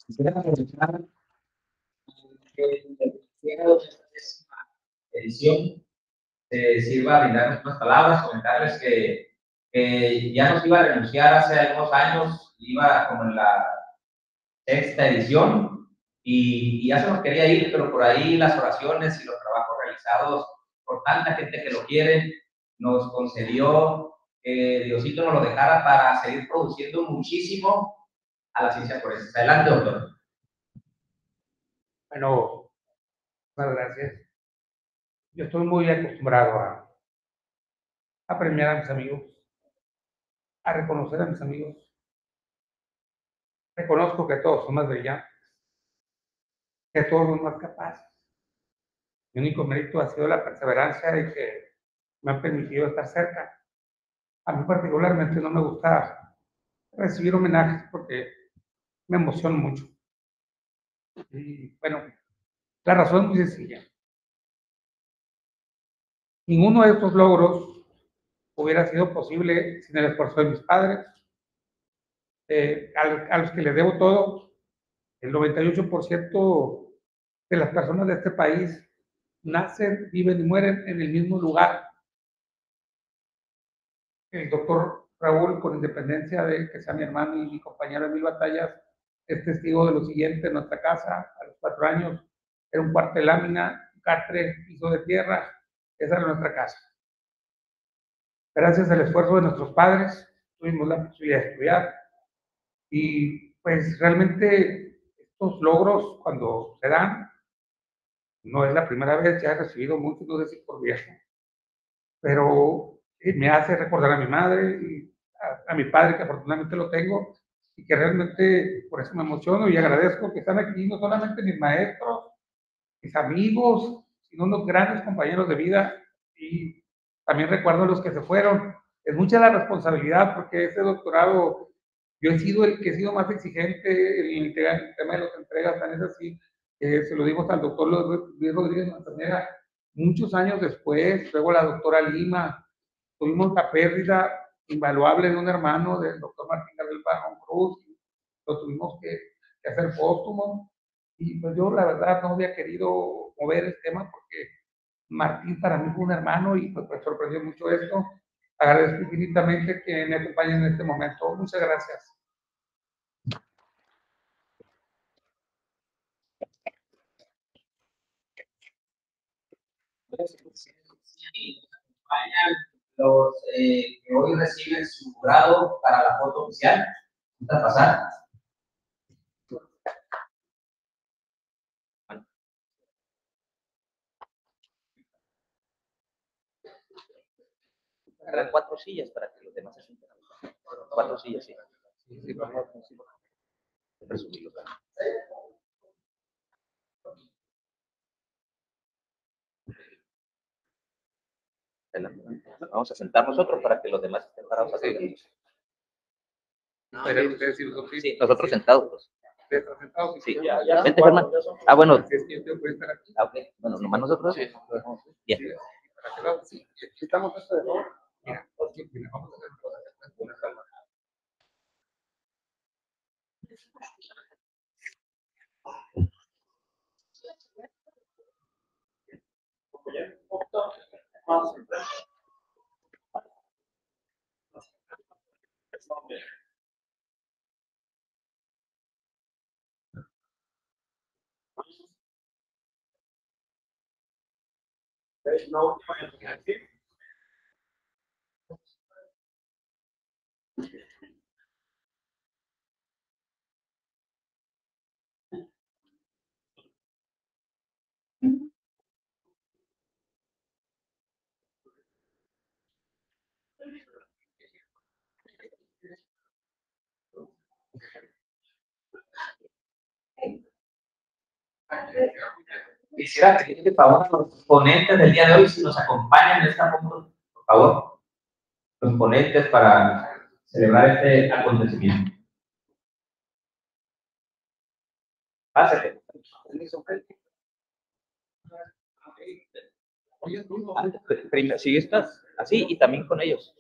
Quisiera aprovechar que el de esta décima edición sirva a brindarnos unas palabras, comentarles que ya nos iba a renunciar hace algunos años, iba como en la sexta edición y ya se nos quería ir, pero por ahí las oraciones y los trabajos realizados por tanta gente que lo quiere, nos concedió que Diosito nos lo dejara para seguir produciendo muchísimo a la ciencia forense. Adelante, doctor. Bueno, muchas gracias. Yo estoy muy acostumbrado a premiar a mis amigos, a reconocer a mis amigos. Reconozco que todos son más brillantes, que todos son más capaces. Mi único mérito ha sido la perseverancia y que me han permitido estar cerca. A mí particularmente no me gusta recibir homenajes porque me emociono mucho. Y bueno, la razón es muy sencilla. Ninguno de estos logros hubiera sido posible sin el esfuerzo de mis padres, a los que les debo todo. El 98% de las personas de este país nacen, viven y mueren en el mismo lugar. El doctor Raúl, con independencia de que sea mi hermano y mi compañero de mil batallas, es testigo de lo siguiente. En nuestra casa, a los 4 años, era un cuarto de lámina, un catre, piso de tierra. Esa era nuestra casa. Gracias al esfuerzo de nuestros padres, tuvimos la posibilidad de estudiar. Y pues realmente estos logros, cuando se dan, no es la primera vez, ya he recibido muchos, no sé si por viejo, pero me hace recordar a mi madre y a mi padre, que afortunadamente lo tengo, y que realmente por eso me emociono y agradezco que están aquí no solamente mis maestros, mis amigos, sino unos grandes compañeros de vida, y también recuerdo a los que se fueron. Es mucha la responsabilidad porque ese doctorado, yo he sido el que he sido más exigente en el tema de las entregas, tan es así, se lo digo al doctor Luis Rodríguez Manzanera, muchos años después, luego la doctora Lima, tuvimos la pérdida invaluable de un hermano del doctor Martín Gabriel Barrón Cruz, lo tuvimos que hacer póstumo, y pues yo la verdad no había querido mover el tema porque Martín para mí fue un hermano y pues me sorprendió mucho esto. Agradezco infinitamente que me acompañen en este momento. Muchas gracias. Los que hoy reciben su grado para la foto oficial. ¿Gusta pasar? eran 4 sillas para que los demás se sienten. 4 sillas, sí. Sí, por favor. Resumirlo. Vamos a sentar nosotros para que los demás estén parados así. Sí, nosotros sentados. Sí, ya. Vente, Germán. Ah, bueno. Ah, ok. Bueno, nomás nosotros. Sí. Bien. Quitamos esto de favor. Mira, vamos a hacer una calma. Quisiera pedirle por favor a los ponentes del día de hoy si nos acompañan en esta foto, por favor, los ponentes para celebrar este acontecimiento. Pásate. Primero, sigue estas así y también con ellos.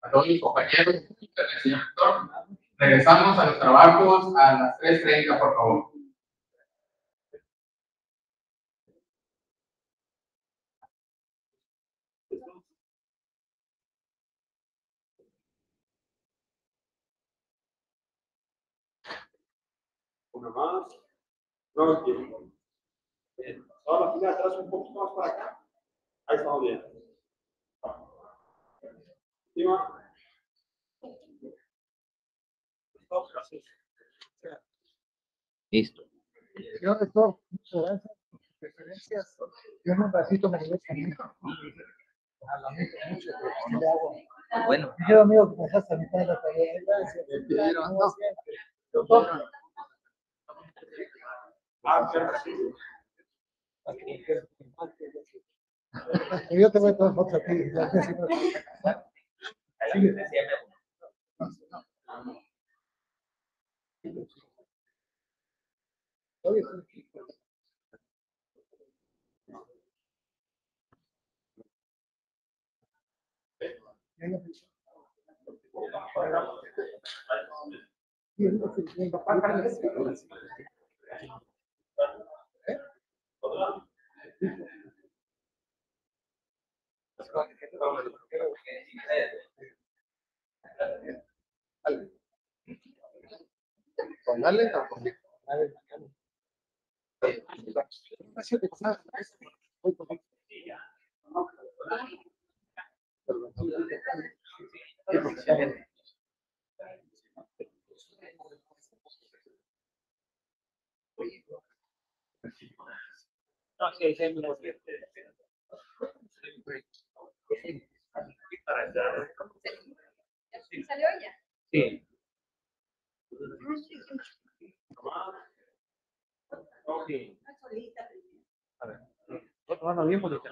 A todos mis compañeros, señor doctor, regresamos a los trabajos a las 3:30, por favor. Una más. No, tiempo. Bien. Ahora la fila atrás un poquito más para acá. Ahí estamos bien. Encima. Listo. Yo, doctor, muchas gracias por sus referencias. Yo en un ratito me quedé conmigo. A la mente mucho que le hago. Bueno. Me quedo amigo que me dejaste a mitad de la tarea. Gracias. Como siempre. Doctor. Yo te voy a tomar fotos a ti. Dale, ¿Salió ya? Sí. Sí. A ver. Bueno, bien, porque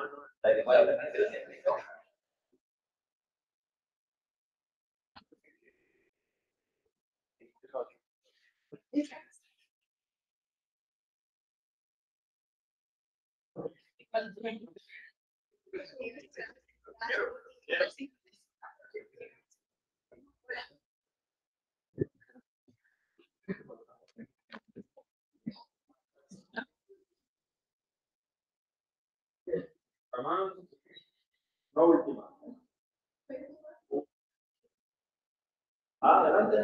La última. Adelante.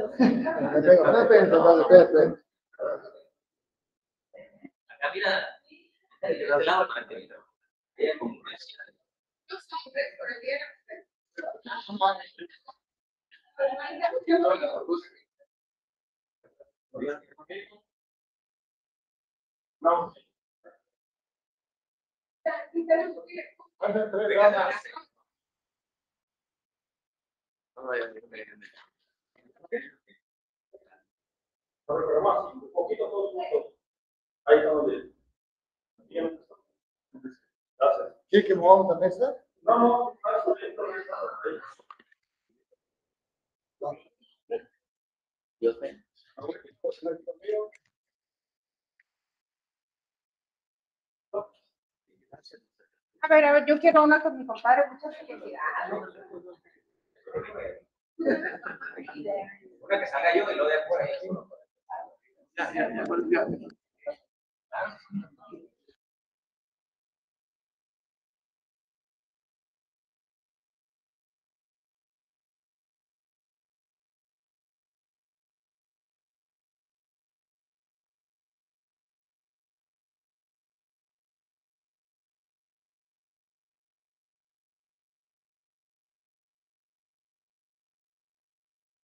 acá mira, de lado para que ella como No. Pero más, un poquito todos juntos. Ahí estamos bien. Bien. Gracias. ¿Quiere que movamos la mesa? No, no, Dios mío. A ver, yo quiero una con mi compadre. Muchas felicidades.